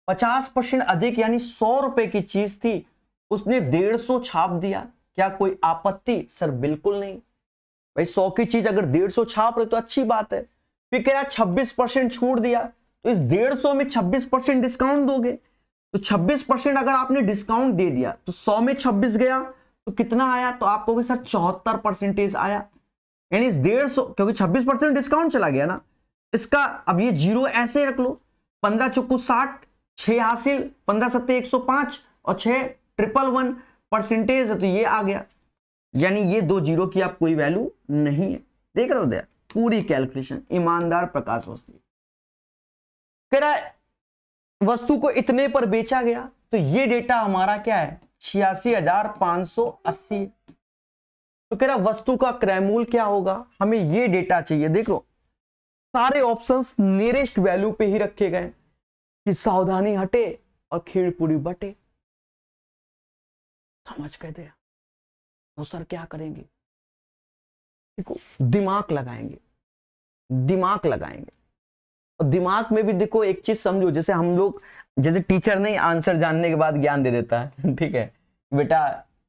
50% अधिक यानी 100 रुपए की चीज थी, उसने 150 छाप दिया, क्या कोई आपत्ति? सर बिल्कुल नहीं भाई, 100 की चीज अगर 150 छाप रहे तो अच्छी बात है। फिर कह रहा 26% छूट दिया, तो इस 150 में 26% डिस्काउंट दोगे, तो 26% अगर आपने डिस्काउंट दे दिया तो 100 में 26 गया तो कितना आया? तो आप कहोगे सर 74% आया, यानी इस 150, क्योंकि 26% डिस्काउंट चला गया ना इसका। अब ये जीरो ऐसे रख लो, 15 चौको 60, 6 हासिल, 15 सत्ते 105 और 6 111% है, तो ये आ गया, यानी ये 2 जीरो की आप कोई वैल्यू नहीं है। देख रहे हो दया, पूरी कैलकुलेशन ईमानदार प्रकाश वस्तु। कह रहा है वस्तु को इतने पर बेचा गया, तो ये डेटा हमारा क्या है? 86,580। तो कह रहा वस्तु का क्रय मूल्य क्या होगा, हमें ये डेटा चाहिए। देख लो सारे ऑप्शंस नियरेस्ट वैल्यू पे ही रखे गए कि सावधानी हटे और खेड़ पूरी बटे। समझ गए दया? तो सर क्या करेंगे? देखो दिमाग लगाएंगे, दिमाग लगाएंगे। और दिमाग में भी देखो एक चीज समझो, जैसे हम लोग, जैसे टीचर नहीं आंसर जानने के बाद ज्ञान दे देता है, ठीक है बेटा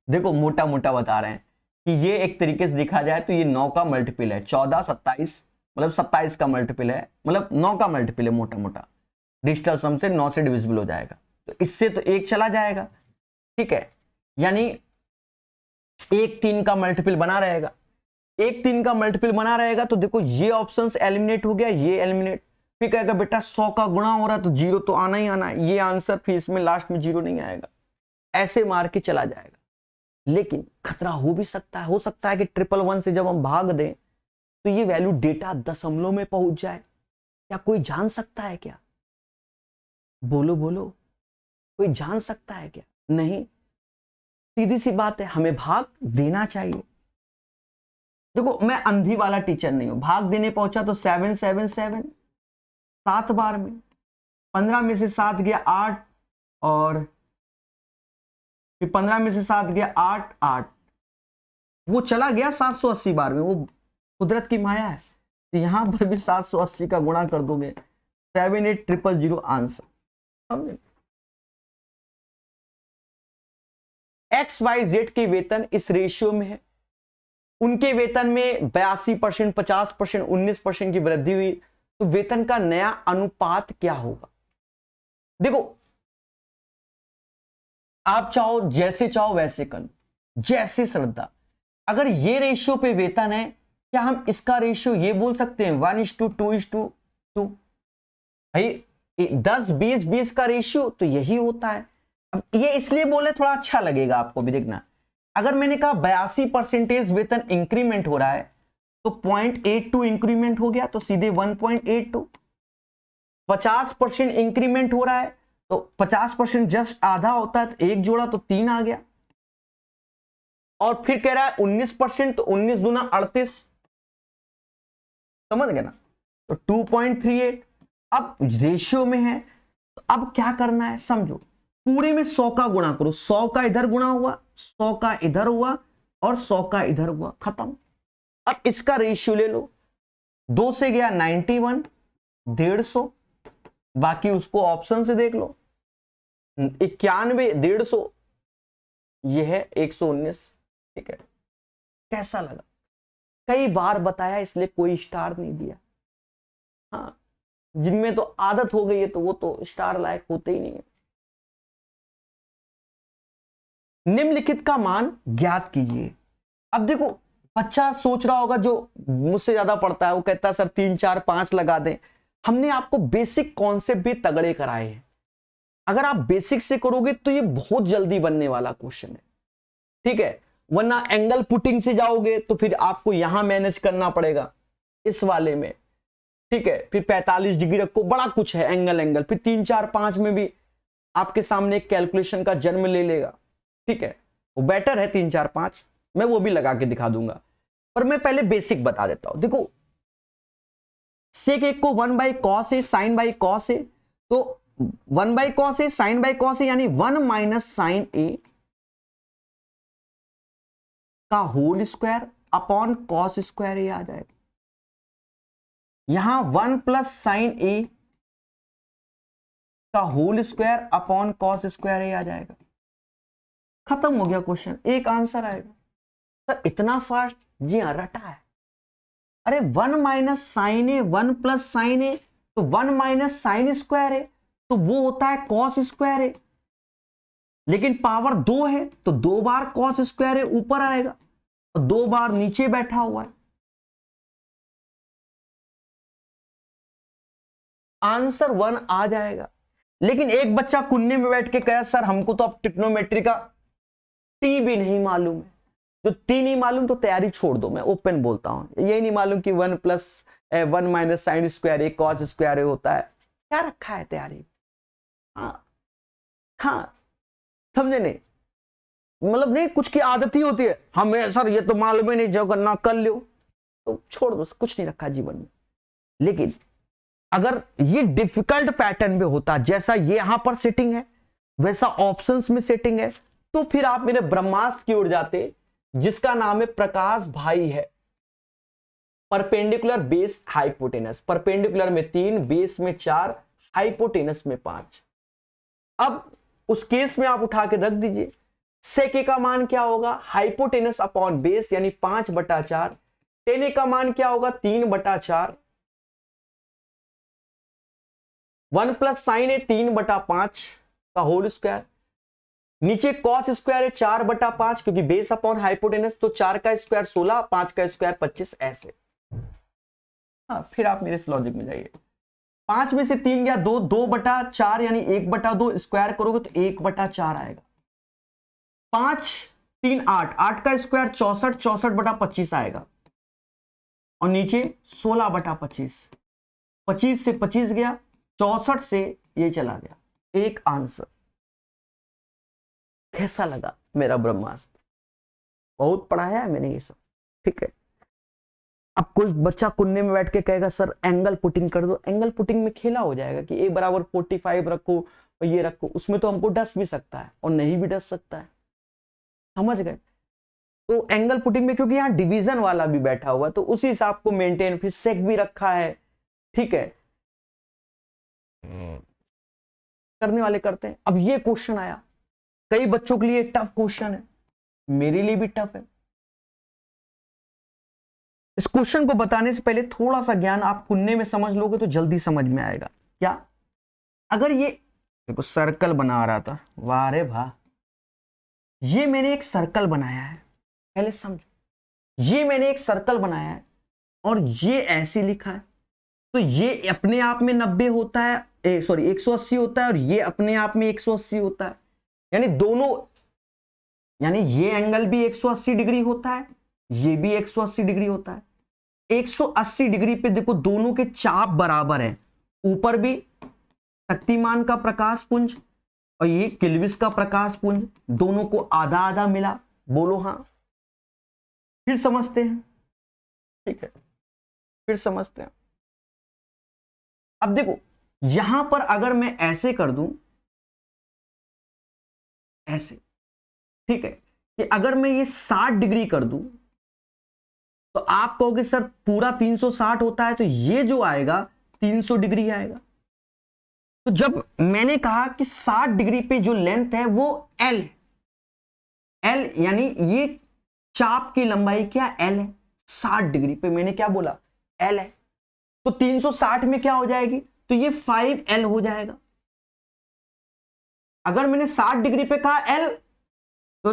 देखो मोटा मोटा बता रहे हैं कि ये एक तरीके से देखा जाए तो ये 9 का मल्टीपल है, 14 27 मतलब 27 का मल्टीपल है, मतलब 9 का मल्टीपल है मोटा मोटा, डिजिटल सम से 9 से डिविजिबल हो जाएगा, तो इससे तो 1 चला जाएगा, ठीक है, यानी 1 3 का मल्टीपल बना रहेगा, 1 3 का मल्टीपल बना रहेगा। तो देखो ये ऑप्शंस एलिमिनेट हो गया, ये एलिमिनेट। फिर कहेगा बेटा 100 का गुणा हो रहा है तो जीरो तो आना ही आना है, ये आंसर, फिर इसमें लास्ट में जीरो नहीं आएगा, ऐसे मार के चला जाएगा। लेकिन खतरा हो भी सकता है, हो सकता है कि 111 से जब हम भाग दें तो ये वैल्यू डेटा दशमलव में पहुंच जाए। क्या कोई जान सकता है क्या? बोलो बोलो, कोई जान सकता है क्या? नहीं, सीधी सी बात है, हमें भाग देना चाहिए। देखो मैं अंधी वाला टीचर नहीं हूं, भाग देने पहुंचा तो 7 7 7 7 बार में 15 में से 7 गया 8, और फिर 15 में से 7 गया 8 8, वो चला गया 780 बार में, वो कुदरत की माया है। तो यहां पर भी 780 का गुणा कर दोगे, 78000 आंसर। समझे? XYZ के वेतन इस रेशियो में है, उनके वेतन में 82%, 50%, 19% की वृद्धि हुई, तो वेतन का नया अनुपात क्या होगा? देखो आप चाहो जैसे चाहो वैसे कर, जैसे श्रद्धा। अगर ये रेशियो पे वेतन है, क्या हम इसका रेशियो ये बोल सकते हैं 1:2:2? भाई 10 20 20 का रेशियो तो यही होता है। अब ये इसलिए बोले थोड़ा अच्छा लगेगा आपको भी। देखना, अगर मैंने कहा 82% वेतन इंक्रीमेंट हो रहा है तो 0.82 इंक्रीमेंट हो गया, तो सीधे 1.82। 50% इंक्रीमेंट हो रहा है तो 50% जस्ट आधा होता है, तो 1 जोड़ा तो 3 आ गया। और फिर कह रहा है 19%, तो 19 दूना 38, समझ गए ना? तो 2.38। अब रेशियो में है, तो अब क्या करना है समझो, पूरे में 100 का गुणा करो, 100 का इधर गुणा हुआ, 100 का इधर हुआ और 100 का इधर हुआ, खत्म। अब इसका रेशियो ले लो, 2 से गया 91, 150, बाकी उसको ऑप्शन से देख लो, 91 150, यह है 119, ठीक है। कैसा लगा? कई बार बताया इसलिए कोई स्टार नहीं दिया। हाँ, जिनमें तो आदत हो गई है तो वो तो स्टार लायक होते ही नहीं है। निम्नलिखित का मान ज्ञात कीजिए। अब देखो बच्चा सोच रहा होगा, जो मुझसे ज्यादा पढ़ता है, वो कहता है सर 3 4 5 लगा दें। हमने आपको बेसिक कॉन्सेप्ट भी तगड़े कराए हैं, अगर आप बेसिक से करोगे तो ये बहुत जल्दी बनने वाला क्वेश्चन है, ठीक है। वरना एंगल पुटिंग से जाओगे तो फिर आपको यहां मैनेज करना पड़ेगा इस वाले में, ठीक है। फिर 45 डिग्री रखो, बड़ा कुछ है एंगल, फिर 3 4 5 में भी आपके सामने एक कैलकुलेशन का जन्म ले लेगा, ठीक है। वो बेटर है 3 4 5, मैं वो भी लगा के दिखा दूंगा, पर मैं पहले बेसिक बता देता हूं। देखो सेक 1 को 1/cos है, sin बाई cos है, तो 1/cos है, sin बाई cos है, यानी 1 - sin A का whole square upon cos square ये आ जाएगा। यहां 1 प्लस साइन ए का whole square upon cos square A आ जाएगा। खत्म हो गया क्वेश्चन, एक आंसर आएगा। सर इतना फास्ट? जी हाँ, रटा है। अरे 1 माइनस साइन ए, 1 प्लस साइन ए, तो 1 माइनस साइन स्क्वायर है तो वो होता है कॉस स्क्वायर है, लेकिन पावर 2 है तो 2 बार कॉस स्क्वायर है ऊपर आएगा और 2 बार नीचे बैठा हुआ है। आंसर 1 आ जाएगा। लेकिन एक बच्चा कुन्ने में बैठ के कहा सर हमको तो अब ट्रिग्नोमेट्री का टी भी नहीं मालूम है। तो टी नहीं मालूम तो तैयारी छोड़ दो, मैं ओपन बोलता हूं। यही नहीं मालूम कि 1 प्लस 1 माइनस साइन स्क्वायर ए कॉस स्क्वायर होता है, क्या रखा है तैयारी? हाँ समझे नहीं, मतलब नहीं, कुछ की आदत ही होती है हमें सर ये तो मालूम ही नहीं, जो करना कर लो, तो छोड़ दो, कुछ नहीं रखा जीवन में। लेकिन अगर ये डिफिकल्ट पैटर्न में होता, जैसा ये यहां पर सेटिंग है वैसा ऑप्शंस में सेटिंग है, तो फिर आप मेरे ब्रह्मास्त्र की ओर जाते, जिसका नाम है प्रकाश भाई है। परपेंडिकुलर बेस हाइपोटेनस, परपेंडिकुलर में 3, बेस में 4, हाइपोटेनस में 5। अब उस केस में आप उठा के रख दीजिए, सेक ए का मान क्या होगा? हाइपोटेनस अपॉन बेस यानी 5/4। टेन ए का मान क्या होगा? 3/4। 1 प्लस साइन ए 3/5 का होल स्क्वायर। नीचे कॉस स्क्वायर है 4/5, क्योंकि बेस अपॉन हाइपोटेनस, तो 4 का स्क्वायर 16, 5 का स्क्वायर 25, ऐसे। हाँ फिर आप मेरे इस लॉजिक में जाइए। 5 में से 3 गया 2, 2/4 यानी 1/2, स्क्वायर करोगे तो 1/4 आएगा। 5 3 8, 8 का स्क्वायर 64, 64/25 आएगा। और नीचे 16/25, 25 से 25 गया, 64 से ये चला गया, एक आंसर। कैसा लगा मेरा ब्रह्मास्त्र? बहुत पढ़ाया है मैंने ये सब, ठीक है। अब कोई बच्चा कुन्ने में बैठ के कहेगा सर एंगल पुटिंग कर दो, एंगल पुटिंग में खेला हो जाएगा कि ए बराबर 45 रखो और ये रखो, उसमें तो हमको डस भी सकता है और नहीं भी डस सकता है, समझ गए? तो एंगल पुटिंग में क्योंकि यहाँ डिवीजन वाला भी बैठा हुआ तो उसी हिसाब को मेंटेन, फिर सेक भी रखा है, ठीक है, करने वाले करते हैं। अब ये क्वेश्चन आया, कई बच्चों के लिए टफ क्वेश्चन है, मेरे लिए भी टफ है। इस क्वेश्चन को बताने से पहले थोड़ा सा ज्ञान आप कुन्ने में समझ लोगे तो जल्दी समझ में आएगा। क्या? अगर ये देखो सर्कल बना रहा था, वाह रे वाह, ये मैंने एक सर्कल बनाया है, पहले समझो, ये मैंने एक सर्कल बनाया है और ये ऐसे लिखा है, तो ये अपने आप में 90 होता है, सॉरी 180 होता है, और ये अपने आप में 180 होता है, यानी दोनों, यानी ये एंगल भी 180 डिग्री होता है, ये भी 180 डिग्री होता है। 180 डिग्री पे देखो दोनों के चाप बराबर है, ऊपर भी शक्तिमान का प्रकाश पुंज और ये किल्विस का प्रकाश पुंज, दोनों को आधा आधा मिला, बोलो हाँ। फिर समझते हैं, ठीक है, फिर समझते हैं। अब देखो यहां पर अगर मैं ऐसे कर दूं, ऐसे, ठीक है, कि अगर मैं ये 60 डिग्री कर दूं तो आप कहोगे सर पूरा 360 होता है, तो ये जो आएगा 300 डिग्री आएगा। तो जब मैंने कहा कि 60 डिग्री पे जो लेंथ है वो L है, L यानी ये चाप की लंबाई क्या L है, 60 डिग्री पे मैंने क्या बोला, L है, तो 360 में क्या हो जाएगी, तो ये 5L हो जाएगा। अगर मैंने 60 डिग्री पे कहा L, तो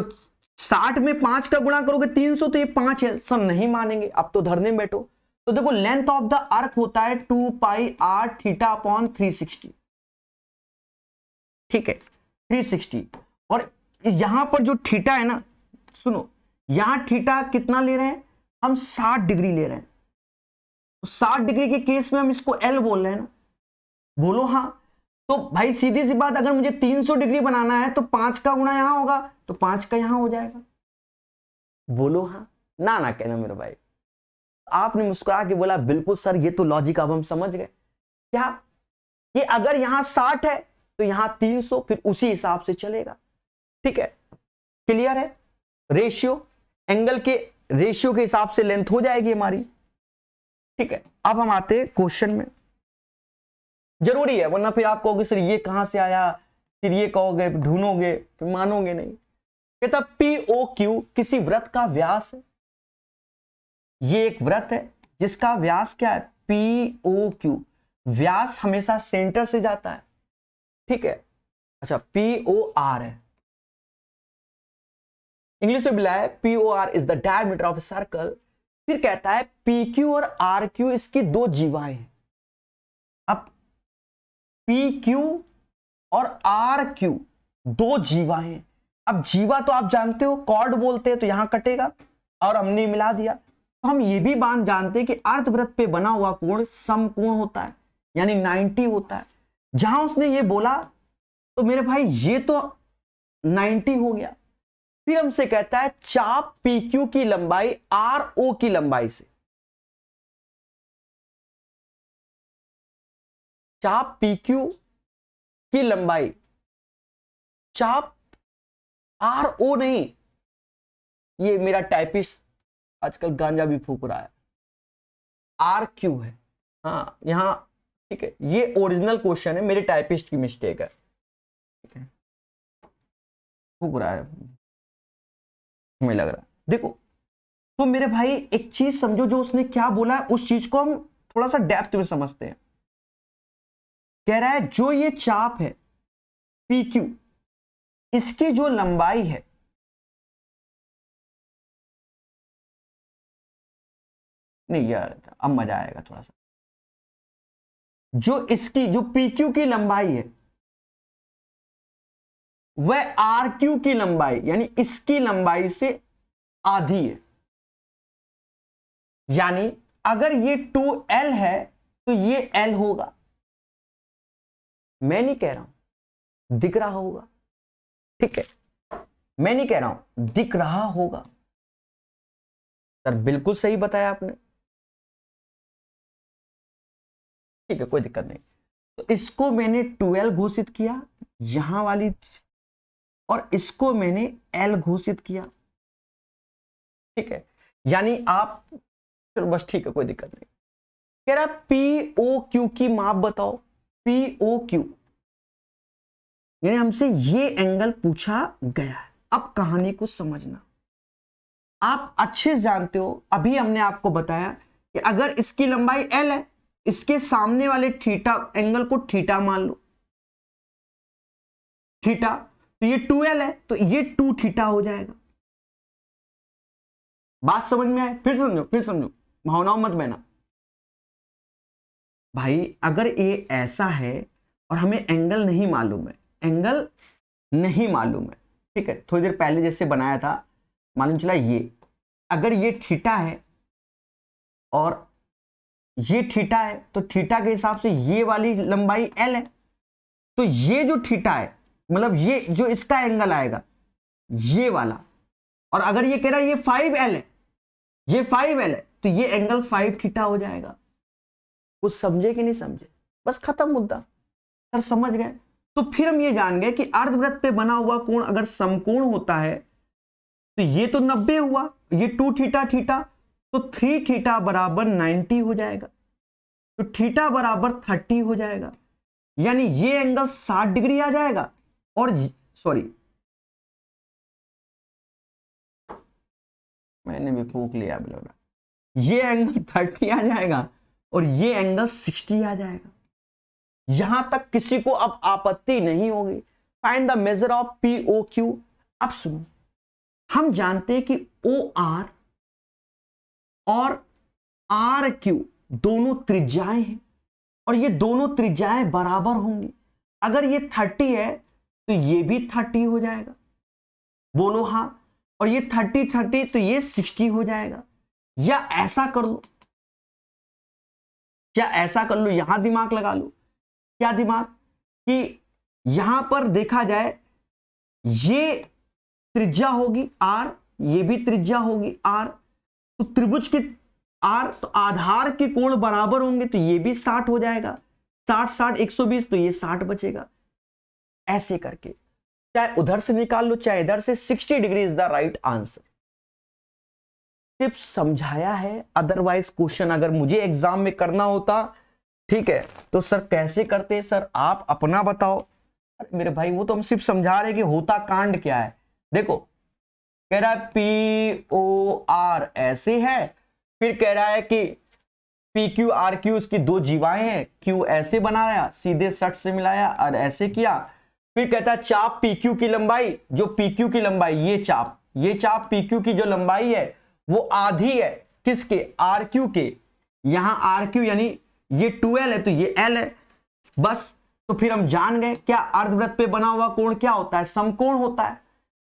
60 में 5 का गुणा करोगे 300, तो ये 5 है। सर नहीं मानेंगे, अब तो धरने में बैठो। तो देखो लेंथ ऑफ द अर्थ होता है 2 पाई r थीटा अपॉन 360, ठीक है, 360। और यहां पर जो थीटा है ना, सुनो, यहां थीटा कितना ले रहे हैं हम, 60 डिग्री ले रहे हैं। 60 डिग्री के केस में हम इसको L बोल रहे हैं ना, बोलो हाँ। तो भाई सीधी सी बात, अगर मुझे 300 डिग्री बनाना है तो 5 का गुणा यहां होगा, तो 5 का यहां हो जाएगा, बोलो हाँ। ना ना कहना मेरे भाई, आपने मुस्कुरा के बोला बिल्कुल सर ये तो लॉजिक अब हम समझ गए। क्या? ये अगर यहां 60 है तो यहां 300, फिर उसी हिसाब से चलेगा, ठीक है, क्लियर है? रेशियो, एंगल के रेशियो के हिसाब से लेंथ हो जाएगी हमारी। ठीक है, अब हम आते हैं क्वेश्चन में। जरूरी है, वरना फिर आप कहोगे सर ये कहां से आया, फिर ये कहोगे, ढूंढोगे, फिर मानोगे नहीं। कहता POQ किसी वृत्त का व्यास है। ये एक वृत्त है जिसका व्यास क्या है, POQ। व्यास हमेशा सेंटर से जाता है, ठीक है। अच्छा, POR है, इंग्लिश में मिला है POR is the diameter of a circle. फिर कहता है PQ और RQ इसकी दो जीवाएं हैं। अब PQ और RQ दो जीवाएं हैं। अब जीवा तो आप जानते हो, कॉर्ड बोलते हैं, तो यहां कटेगा और हमने मिला दिया। तो हम ये भी बात जानते हैं कि अर्धवृत्त पे बना हुआ कोण समकोण होता है, यानी 90 होता है। जहां उसने ये बोला तो मेरे भाई ये तो 90 हो गया। फिर हमसे कहता है चाप PQ की लंबाई RO की लंबाई से, चाप PQ की लंबाई, चाप RO नहीं, ये मेरा टाइपिस्ट आजकल गांजा भी फूक रहा है, RQ है। हाँ यहां ठीक है, ये ओरिजिनल क्वेश्चन है, मेरे टाइपिस्ट की मिस्टेक है, ठीक है, फूक रहा है हमें लग रहा है। देखो तो मेरे भाई एक चीज समझो, जो उसने क्या बोला है उस चीज को हम थोड़ा सा डेप्थ में समझते हैं। कह रहा है जो ये चाप है PQ, इसकी जो लंबाई है, नहीं यार अब मजा आएगा थोड़ा सा, जो इसकी जो PQ की लंबाई है वह RQ की लंबाई यानी इसकी लंबाई से आधी है। यानी अगर ये 2L है तो ये L होगा। मैं नहीं कह रहा हूं, दिख रहा होगा, ठीक है, मैं नहीं कह रहा हूं, दिख रहा होगा। सर बिल्कुल सही बताया आपने, ठीक है, कोई दिक्कत नहीं। तो इसको मैंने 2L घोषित किया यहां वाली, और इसको मैंने L घोषित किया, ठीक है। यानी आप चलो बस ठीक है, कोई दिक्कत नहीं। कह रहा POQ की माप बताओ, POQ यानी हमसे ये एंगल पूछा गया है। अब कहानी को समझना, आप अच्छे से जानते हो, अभी हमने आपको बताया कि अगर इसकी लंबाई L है, इसके सामने वाले थीटा एंगल को थीटा मान लो, थीटा, तो ये 2L है तो ये 2 थीटा हो जाएगा। बात समझ में आए? फिर समझो, फिर समझो, भावनाओं मत बहना भाई। अगर ये ऐसा है और हमें एंगल नहीं मालूम है, एंगल नहीं मालूम है, ठीक है, थोड़ी देर पहले जैसे बनाया था, मालूम चला ये, अगर ये थीटा है और ये थीटा है, तो थीटा के हिसाब से ये वाली लंबाई L है, तो ये जो थीटा है मतलब ये जो इसका एंगल आएगा ये वाला, और अगर ये कह रहा है ये 5L है, ये 5L है, तो ये एंगल 5 थीटा हो जाएगा। कुछ समझे कि नहीं समझे? बस खत्म मुद्दा, सर समझ गए। तो फिर हम ये जान गए कि अर्धवृत्त पे बना हुआ कोण अगर समकोण होता है तो ये तो 90 हुआ, ये 2 थीटा थीटा, तो 3 थीटा बराबर 90 हो जाएगा, तो थीटा बराबर 30 हो जाएगा। यानी ये एंगल 60 डिग्री आ जाएगा, और सॉरी मैंने भी फूक लिया बिल्कुल, ये एंगल 30 आ जाएगा और ये एंगल 60 आ जाएगा। यहां तक किसी को अब आपत्ति नहीं होगी। Find the measure of POQ। अब सुनो, हम जानते हैं कि OR और RQ दोनों त्रिज्याएं हैं, और ये दोनों त्रिज्याएं बराबर होंगी। अगर ये 30 है तो ये भी 30 हो जाएगा, बोलो हाँ, और ये 30 तो ये 60 हो जाएगा। या ऐसा कर लो, क्या ऐसा कर लो, यहां दिमाग लगा लो, क्या दिमाग, कि यहां पर देखा जाए ये त्रिज्या होगी R, ये भी त्रिज्या होगी R, तो त्रिभुज के R तो आधार के कोण बराबर होंगे, तो ये भी 60 हो जाएगा, 60 60 120, तो ये 60 बचेगा। ऐसे करके चाहे उधर से निकाल लो चाहे इधर से, 60 degree is the right answer. सिर्फ समझाया है, अदरवाइज क्वेश्चन अगर मुझे एग्जाम में करना होता, ठीक है, तो सर कैसे करते सर, आप अपना बताओ। अरे मेरे भाई वो तो हम सिर्फ समझा रहे कि होता कांड क्या है। देखो कह रहा है POR ऐसे है, फिर कह रहा है कि PQ RQ उसकी दो जीवाएं हैं, Q ऐसे बनाया सीधे सट से मिलाया और ऐसे किया। फिर कहता है चाप PQ की लंबाई, जो PQ की लंबाई ये चाप PQ की जो लंबाई है वो आधी है किसके, RQ के। यहां RQ यानी ये 2L है तो ये L है बस। तो फिर हम जान गए क्या अर्धवृत्त पे बना हुआ कोण क्या होता है, समकोण होता है।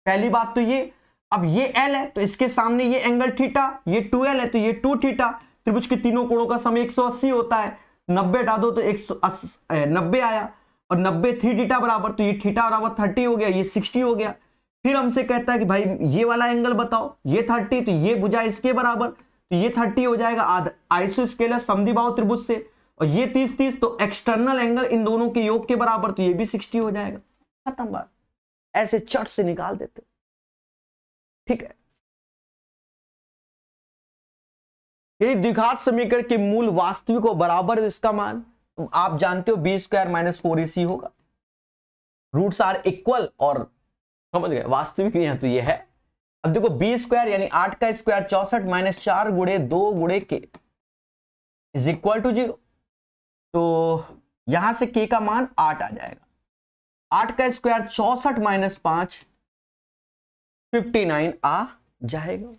पहली बात तो ये। अब ये L है तो इसके सामने ये एंगल थीटा, ये 2L है तो ये 2 थीटा। त्रिभुज के तीनों कोणों का सम 180 होता है, 90 हटा दो तो 190 आया, और 90 3 थीटा बराबर, तो ये थीटा बराबर 30 हो गया, ये 60 हो गया। फिर हमसे कहता है कि भाई ये वाला एंगल बताओ, ये 30 तो ये भुजा इसके बराबर, तो ये 30 हो जाएगा आइसोस्केलर समद्विबाहु त्रिभुज से, और ये 30 तो एक्सटर्नल एंगल इन दोनों के योग के बराबर, तो ये भी 60 हो जाएगा। खत्म बात, ऐसे चट से निकाल देते। ठीक है, यदि द्विघात समीकरण के मूल वास्तविक हो बराबर है, इसका मान तो आप जानते हो B² - 4AC होगा। रूट्स आर इक्वल, और समझ गए वास्तविक नहीं है तो ये है। अब देखो B² यानी 8 का square 64 - 4 × 2 × K is equal to 0। तो यहां से K का मान 8 आ जाएगा। 8 का स्क्वायर 64 - 5 59 आ जाएगा।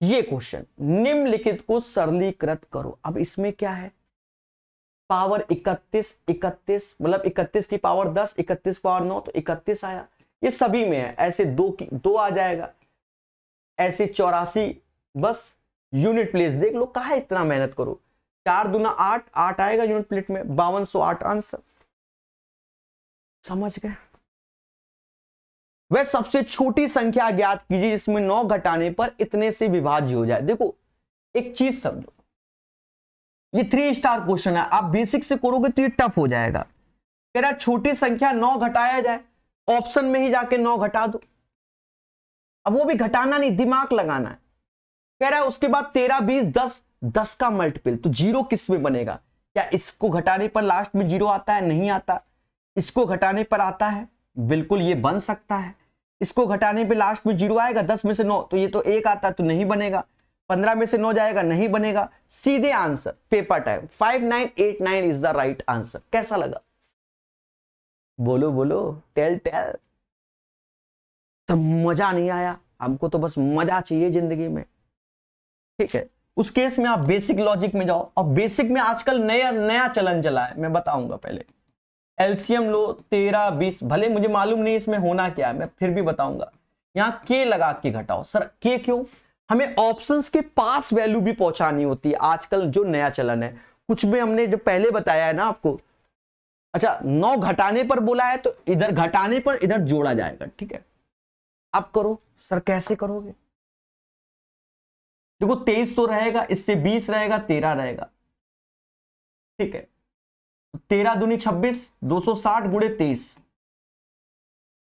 ये क्वेश्चन निम्नलिखित को सरलीकृत करो। अब इसमें क्या है, पावर 31 मतलब 31 की पावर 10, 31 पावर 9 तो 31 आया। ये सभी में है, ऐसे दो आ जाएगा, ऐसे 84। बस यूनिट प्लेस देख लो, कहा इतना मेहनत करो। 4 दूना 8, 8 आएगा यूनिट प्लेट में, 5208 आंसर। समझ गए। वह सबसे छोटी संख्या ज्ञात कीजिए जिसमें 9 घटाने पर इतने से विभाज्य हो जाए। देखो एक चीज समझो, ये 3 स्टार क्वेश्चन है, आप बेसिक से करोगे तो ये टफ हो जाएगा। कह रहा छोटी संख्या 9 घटाया जाए, ऑप्शन में ही जाके 9 घटा दो। अब वो भी घटाना नहीं, दिमाग लगाना है। कह रहा है उसके बाद 13 20 10, 10 का मल्टीपल, तो 0 किस में बनेगा? क्या इसको घटाने पर लास्ट में 0 आता है? नहीं आता। इसको घटाने पर आता है, बिल्कुल ये बन सकता है। इसको घटाने पे लास्ट में 0 आएगा, 10 में से 9 तो ये तो 1 आता है तो नहीं बनेगा। 15 में से 9 जाएगा, नहीं बनेगा। सीधे answer, paper time 5989 is the right answer. कैसा लगा? बोलो बोलो, टेल। तो मजा नहीं आया? हमको तो बस मजा चाहिए जिंदगी में, ठीक है। उस केस में आप बेसिक लॉजिक में जाओ, और बेसिक में आजकल नया चलन चला है, मैं बताऊंगा। पहले एलसीएम लो 13 20, भले मुझे मालूम नहीं इसमें होना क्या है, मैं फिर भी बताऊंगा। यहां के लगा के घटाओ। सर के क्यों? हमें ऑप्शंस के पास वैल्यू भी पहुंचानी होती है, आजकल जो नया चलन है। कुछ भी हमने जो पहले बताया है ना आपको, अच्छा 9 घटाने पर बोला है तो इधर घटाने पर इधर जोड़ा जाएगा, ठीक है। अब करो। सर कैसे करोगे? देखो 23 तो रहेगा, इससे 20 रहेगा, 13 रहेगा, ठीक है। 13 दूनी 26, 260 × 23।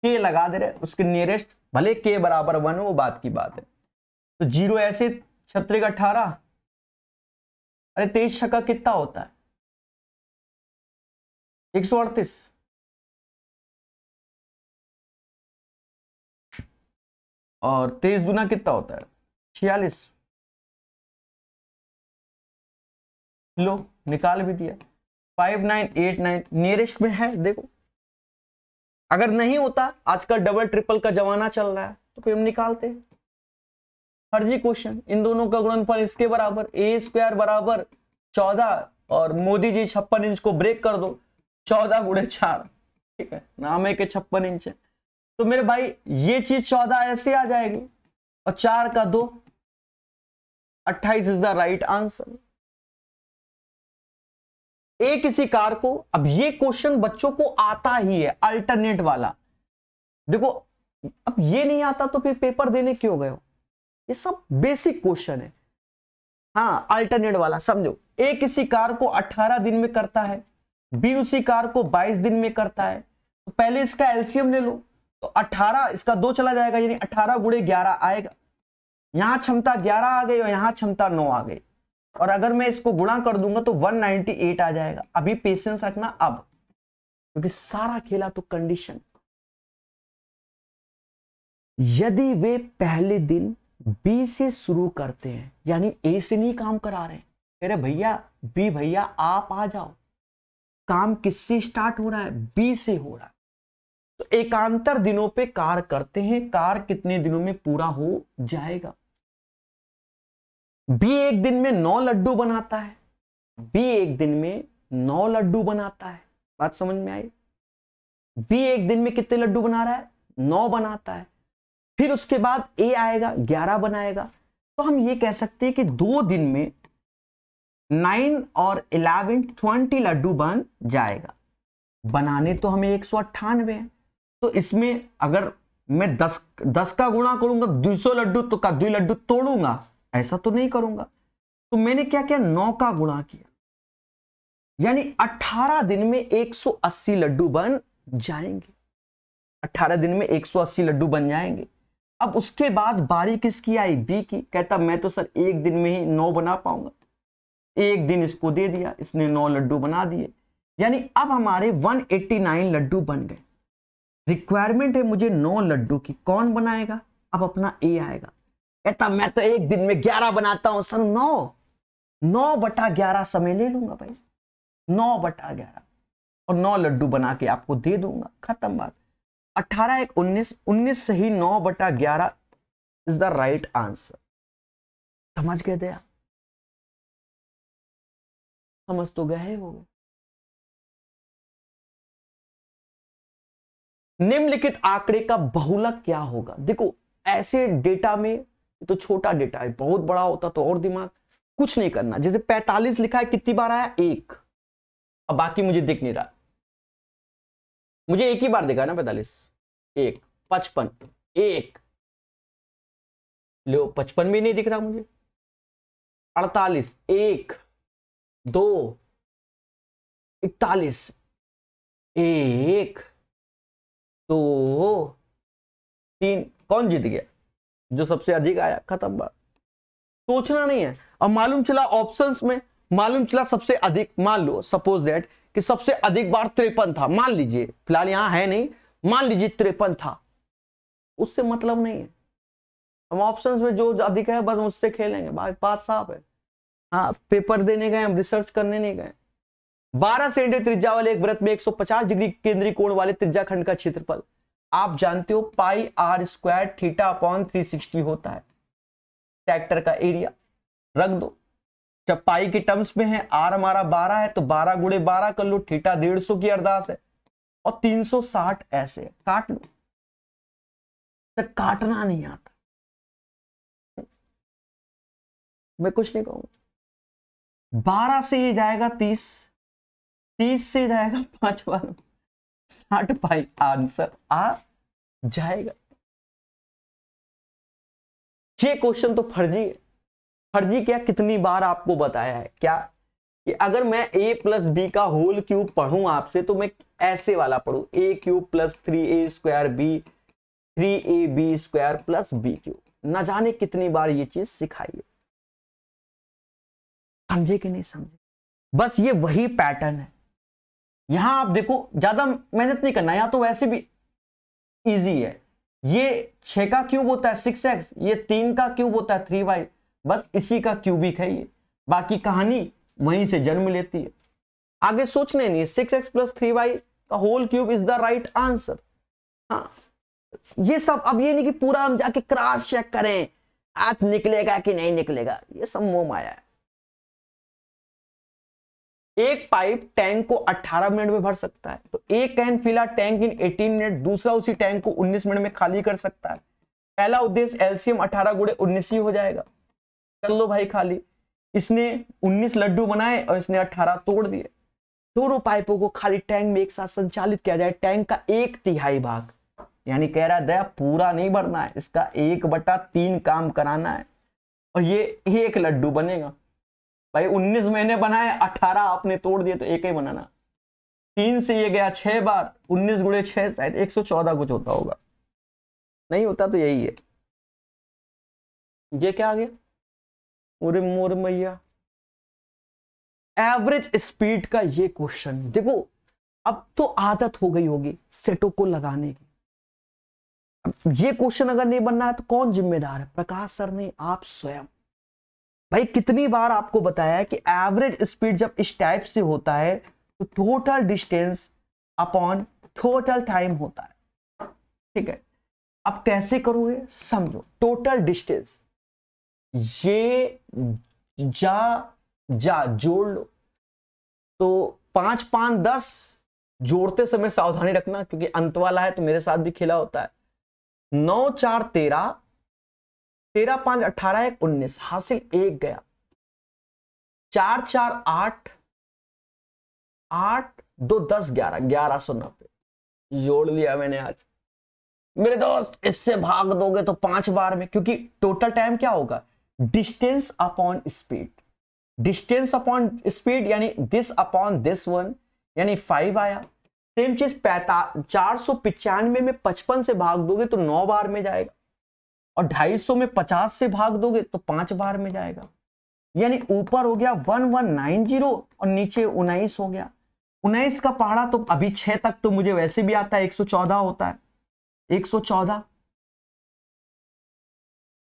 के लगा दे रहे, उसके नियरेस्ट, भले के बराबर 1 वो बात की बात है। तो 0 ऐसे, 36 18, अरे 23 छक्का कितना होता है? 138। और 23 दूना कितना होता है? 46। लो निकाल भी दिया। 5989 नियरेस्ट में है। देखो अगर नहीं होता, आजकल डबल ट्रिपल का जमाना चल रहा है, तो फिर हम निकालते हैं। फर्जी क्वेश्चन। इन दोनों का गुणनफल इसके बराबर, A² बराबर 14, और मोदी जी 56 इंच को ब्रेक कर दो, 14 × 4, ठीक है। नाम है कि 56 इंच है, तो मेरे भाई ये चीज 14 ऐसे आ जाएगी, और 4 का 2, 28 इज द राइट आंसर। एक किसी कार को, अब ये क्वेश्चन बच्चों को आता ही है, अल्टरनेट वाला। देखो अब ये नहीं आता तो फिर पेपर देने क्यों गए हो? ये सब बेसिक क्वेश्चन है। हाँ अल्टरनेट वाला समझो। ए किसी कार को 18 दिन में करता है, बी उसी कार को 22 दिन में करता है, तो पहले इसका एलसीएम ले लो। तो 18, इसका 2 चला जाएगा, यानी 18 × 11 आएगा। यहां क्षमता 11 आ गई और यहां क्षमता 9 आ गई, और अगर मैं इसको गुणा कर दूंगा तो 198 आ जाएगा। अभी पेशेंस रखना, अब क्योंकि सारा खेला तो कंडीशन। यदि वे पहले दिन बी से शुरू करते हैं, यानी ए से नहीं काम करा रहे, कह रहे भैया बी भैया आप आ जाओ, काम किससे स्टार्ट हो रहा है, बी से हो रहा है, तो एकांतर दिनों पे कार्य करते हैं, कार्य कितने दिनों में पूरा हो जाएगा। बी एक दिन में 9 लड्डू बनाता है, बी एक दिन में 9 लड्डू बनाता है, बात समझ में आई। बी एक दिन में कितने लड्डू बना रहा है, 9 बनाता है। फिर उसके बाद ए आएगा 11 बनाएगा, तो हम ये कह सकते हैं कि 2 दिन में 9 और 11 20 लड्डू बन जाएगा। बनाने तो हमें 198 है, तो इसमें अगर मैं 10 का गुणा करूंगा 200 लड्डू तो का 2 लड्डू तोड़ूंगा, ऐसा तो नहीं करूंगा। तो मैंने क्या किया, 9 का गुणा किया, यानी 18 दिन में 180 लड्डू बन जाएंगे। 18 दिन में 180 लड्डू बन जाएंगे। अब उसके बाद बारी किसकी आई, बी की। कहता मैं तो सर एक दिन में ही 9 बना पाऊंगा। एक दिन इसको दे दिया, इसने 9 लड्डू बना दिए, यानी अब हमारे 189 लड्डू बन गए। रिक्वायरमेंट है मुझे 9 लड्डू की, कौन बनाएगा, अब अपना ए आएगा। कहता मैं तो एक दिन में 11 बनाता हूं सर। 9/11 समय ले लूंगा भाई, 9/11 और 9 लड्डू बना के आपको दे दूंगा, खत्म बात। 18 1 19, 19 से ही 9/11 इज द राइट आंसर। समझ गए दया, समझ तो गए हो। निम्नलिखित आंकड़े का बहुलक क्या होगा। देखो ऐसे डेटा में तो छोटा डेटा है, बहुत बड़ा होता तो और दिमाग, कुछ नहीं करना। जैसे 45 लिखा है, कितनी बार आया, 1। अब बाकी मुझे दिख नहीं रहा, मुझे एक ही बार दिखा ना 45, 1। 55 1, लो 55 भी नहीं दिख रहा मुझे। 48 1 2, 41 1 2 3। कौन जीत गया, जो सबसे अधिक आया, खत्म बात। सोचना नहीं है। अब मालूम चला ऑप्शंस में, मालूम चला सबसे अधिक, मान लो सपोज दैट कि सबसे अधिक बार 53 था, मान लीजिए, फिलहाल यहां है नहीं, मान लीजिए 53 था, उससे मतलब नहीं है। हम ऑप्शंस में जो अधिक है बस उससे खेलेंगे, बात साफ है। हाँ, पेपर देने गए हम, रिसर्च करने नहीं गए। 12 सेंटीमीटर त्रिज्या वाले एक वृत्त में 150 डिग्री केंद्रीय कोण वाले त्रिज्या खंड का क्षेत्रफल आप जानते हो πr² θ/360 होता है। सेक्टर का एरिया रख दो, जब पाई के टर्म्स में है, आर हमारा 12 है तो 12 × 12 कर लो, थीटा 150 की अरदास है और 360 ऐसे काट लो। तो काटना नहीं आता, मैं कुछ नहीं कहूंगा। 12 से ये जाएगा 30, 30 से जाएगा 5 बार 60 पाई, आंसर आ जाएगा। ये क्वेश्चन तो फर्जी है। फर्जी क्या, कितनी बार आपको बताया है क्या कि अगर मैं a + b का होल क्यूब पढ़ूं आपसे तो मैं ऐसे वाला पढ़ूं, a³ + 3a² b 3ab² + b³। न जाने कितनी बार ये चीज सिखाई है, समझे कि नहीं समझे। बस ये वही पैटर्न है। यहां आप देखो ज्यादा मेहनत नहीं करना, यहां तो वैसे भी इजी है। ये 6 का क्यूब होता है 6x, ये 3 का क्यूब होता है 3y, बस इसी का क्यूबिक है ये। बाकी कहानी वहीं से जन्म लेती है, आगे सोचने नहीं। 6x + 3y का whole cube is the right answer. हाँ, ये सब अब ये नहीं कि पूरा हम जाके क्रॉस चेक करें आज निकलेगा कि नहीं निकलेगा, ये सब मोह माया है। एक पाइप टैंक को 18 मिनट में भर सकता है, तो एक can fill a tank in 18 minute, दूसरा उसी टैंक को 19 मिनट में खाली कर सकता है। पहला उद्देश्य एलसीएम 18 × 19 ही हो जाएगा, कर लो भाई खाली। इसने 19 लड्डू बनाए और इसने 18 तोड़ दिए। दोनों पाइपों को खाली टैंक में एक साथ संचालित किया जाए, टैंक का 1/3 भाग, यानी कह रहा है दया पूरा नहीं भरना है, इसका 1/3 काम कराना है, और ये 1 लड्डू बनेगा। भाई 19 महीने बनाए, 18 आपने तोड़ दिए तो एक ही बनाना। 3 से ये गया 6 बार, 19 × 6 शायद 114 कुछ होता होगा, नहीं होता तो यही है। ये क्या आ गया, अरे मोर मैया, एवरेज स्पीड का ये क्वेश्चन। देखो अब तो आदत हो गई होगी सेटों को लगाने की। अब ये क्वेश्चन अगर नहीं बनना है तो कौन जिम्मेदार है? प्रकाश सर ने, आप स्वयं। भाई कितनी बार आपको बताया है कि एवरेज स्पीड जब इस टाइप से होता है तो total distance upon total time होता है। ठीक है, अब कैसे करोगे समझो। टोटल डिस्टेंस, ये जा जोड़ लो, तो 5 5 10, जोड़ते समय सावधानी रखना क्योंकि अंत वाला है, तो मेरे साथ भी खेला होता है। 9 4 13, 13 5 18 1 19, हासिल 1 गया। 4 4 8, 8 2 10 11, 1190 जोड़ लिया मैंने आज। मेरे दोस्त इससे भाग दोगे तो 5 बार में, क्योंकि टोटल टाइम क्या होगा, distance upon speed. Distance upon speed यानी दिस अपॉन दिस वन, यानी 5 आया। सेम चीज 495 में 55 से भाग दोगे तो 9 बार में जाएगा, और 250 में 50 से भाग दोगे तो 5 बार में जाएगा। यानी ऊपर हो गया 1190 और नीचे 19 हो गया। 19 का पहाड़ा तो अभी 6 तक तो मुझे वैसे भी आता है, 114 होता है, 114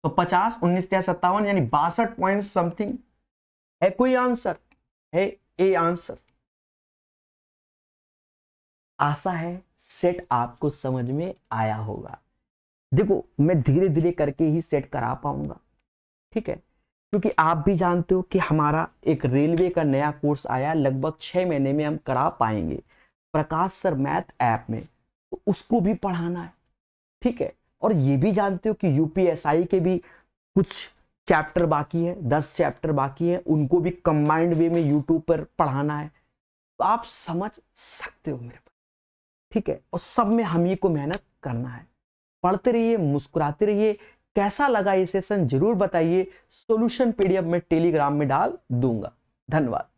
तो 50 19 57, यानी 62 पॉइंट समथिंग। है कोई आंसर? है ए आंसर। आशा है सेट आपको समझ में आया होगा। देखो मैं धीरे धीरे करके ही सेट करा पाऊंगा, ठीक है, क्योंकि आप भी जानते हो कि हमारा एक रेलवे का नया कोर्स आया, लगभग 6 महीने में हम करा पाएंगे प्रकाश सर मैथ ऐप में, तो उसको भी पढ़ाना है, ठीक है। और ये भी जानते हो कि यूपीएसआई के भी कुछ चैप्टर बाकी है, 10 चैप्टर बाकी है, उनको भी कंबाइंड वे में यूट्यूब पर पढ़ाना है, तो आप समझ सकते हो मेरे पास, ठीक है। और सब में हम ही को मेहनत करना है। पढ़ते रहिए, मुस्कुराते रहिए। कैसा लगा ये सेशन जरूर बताइए। सॉल्यूशन पीडीएफ में टेलीग्राम में डाल दूंगा। धन्यवाद।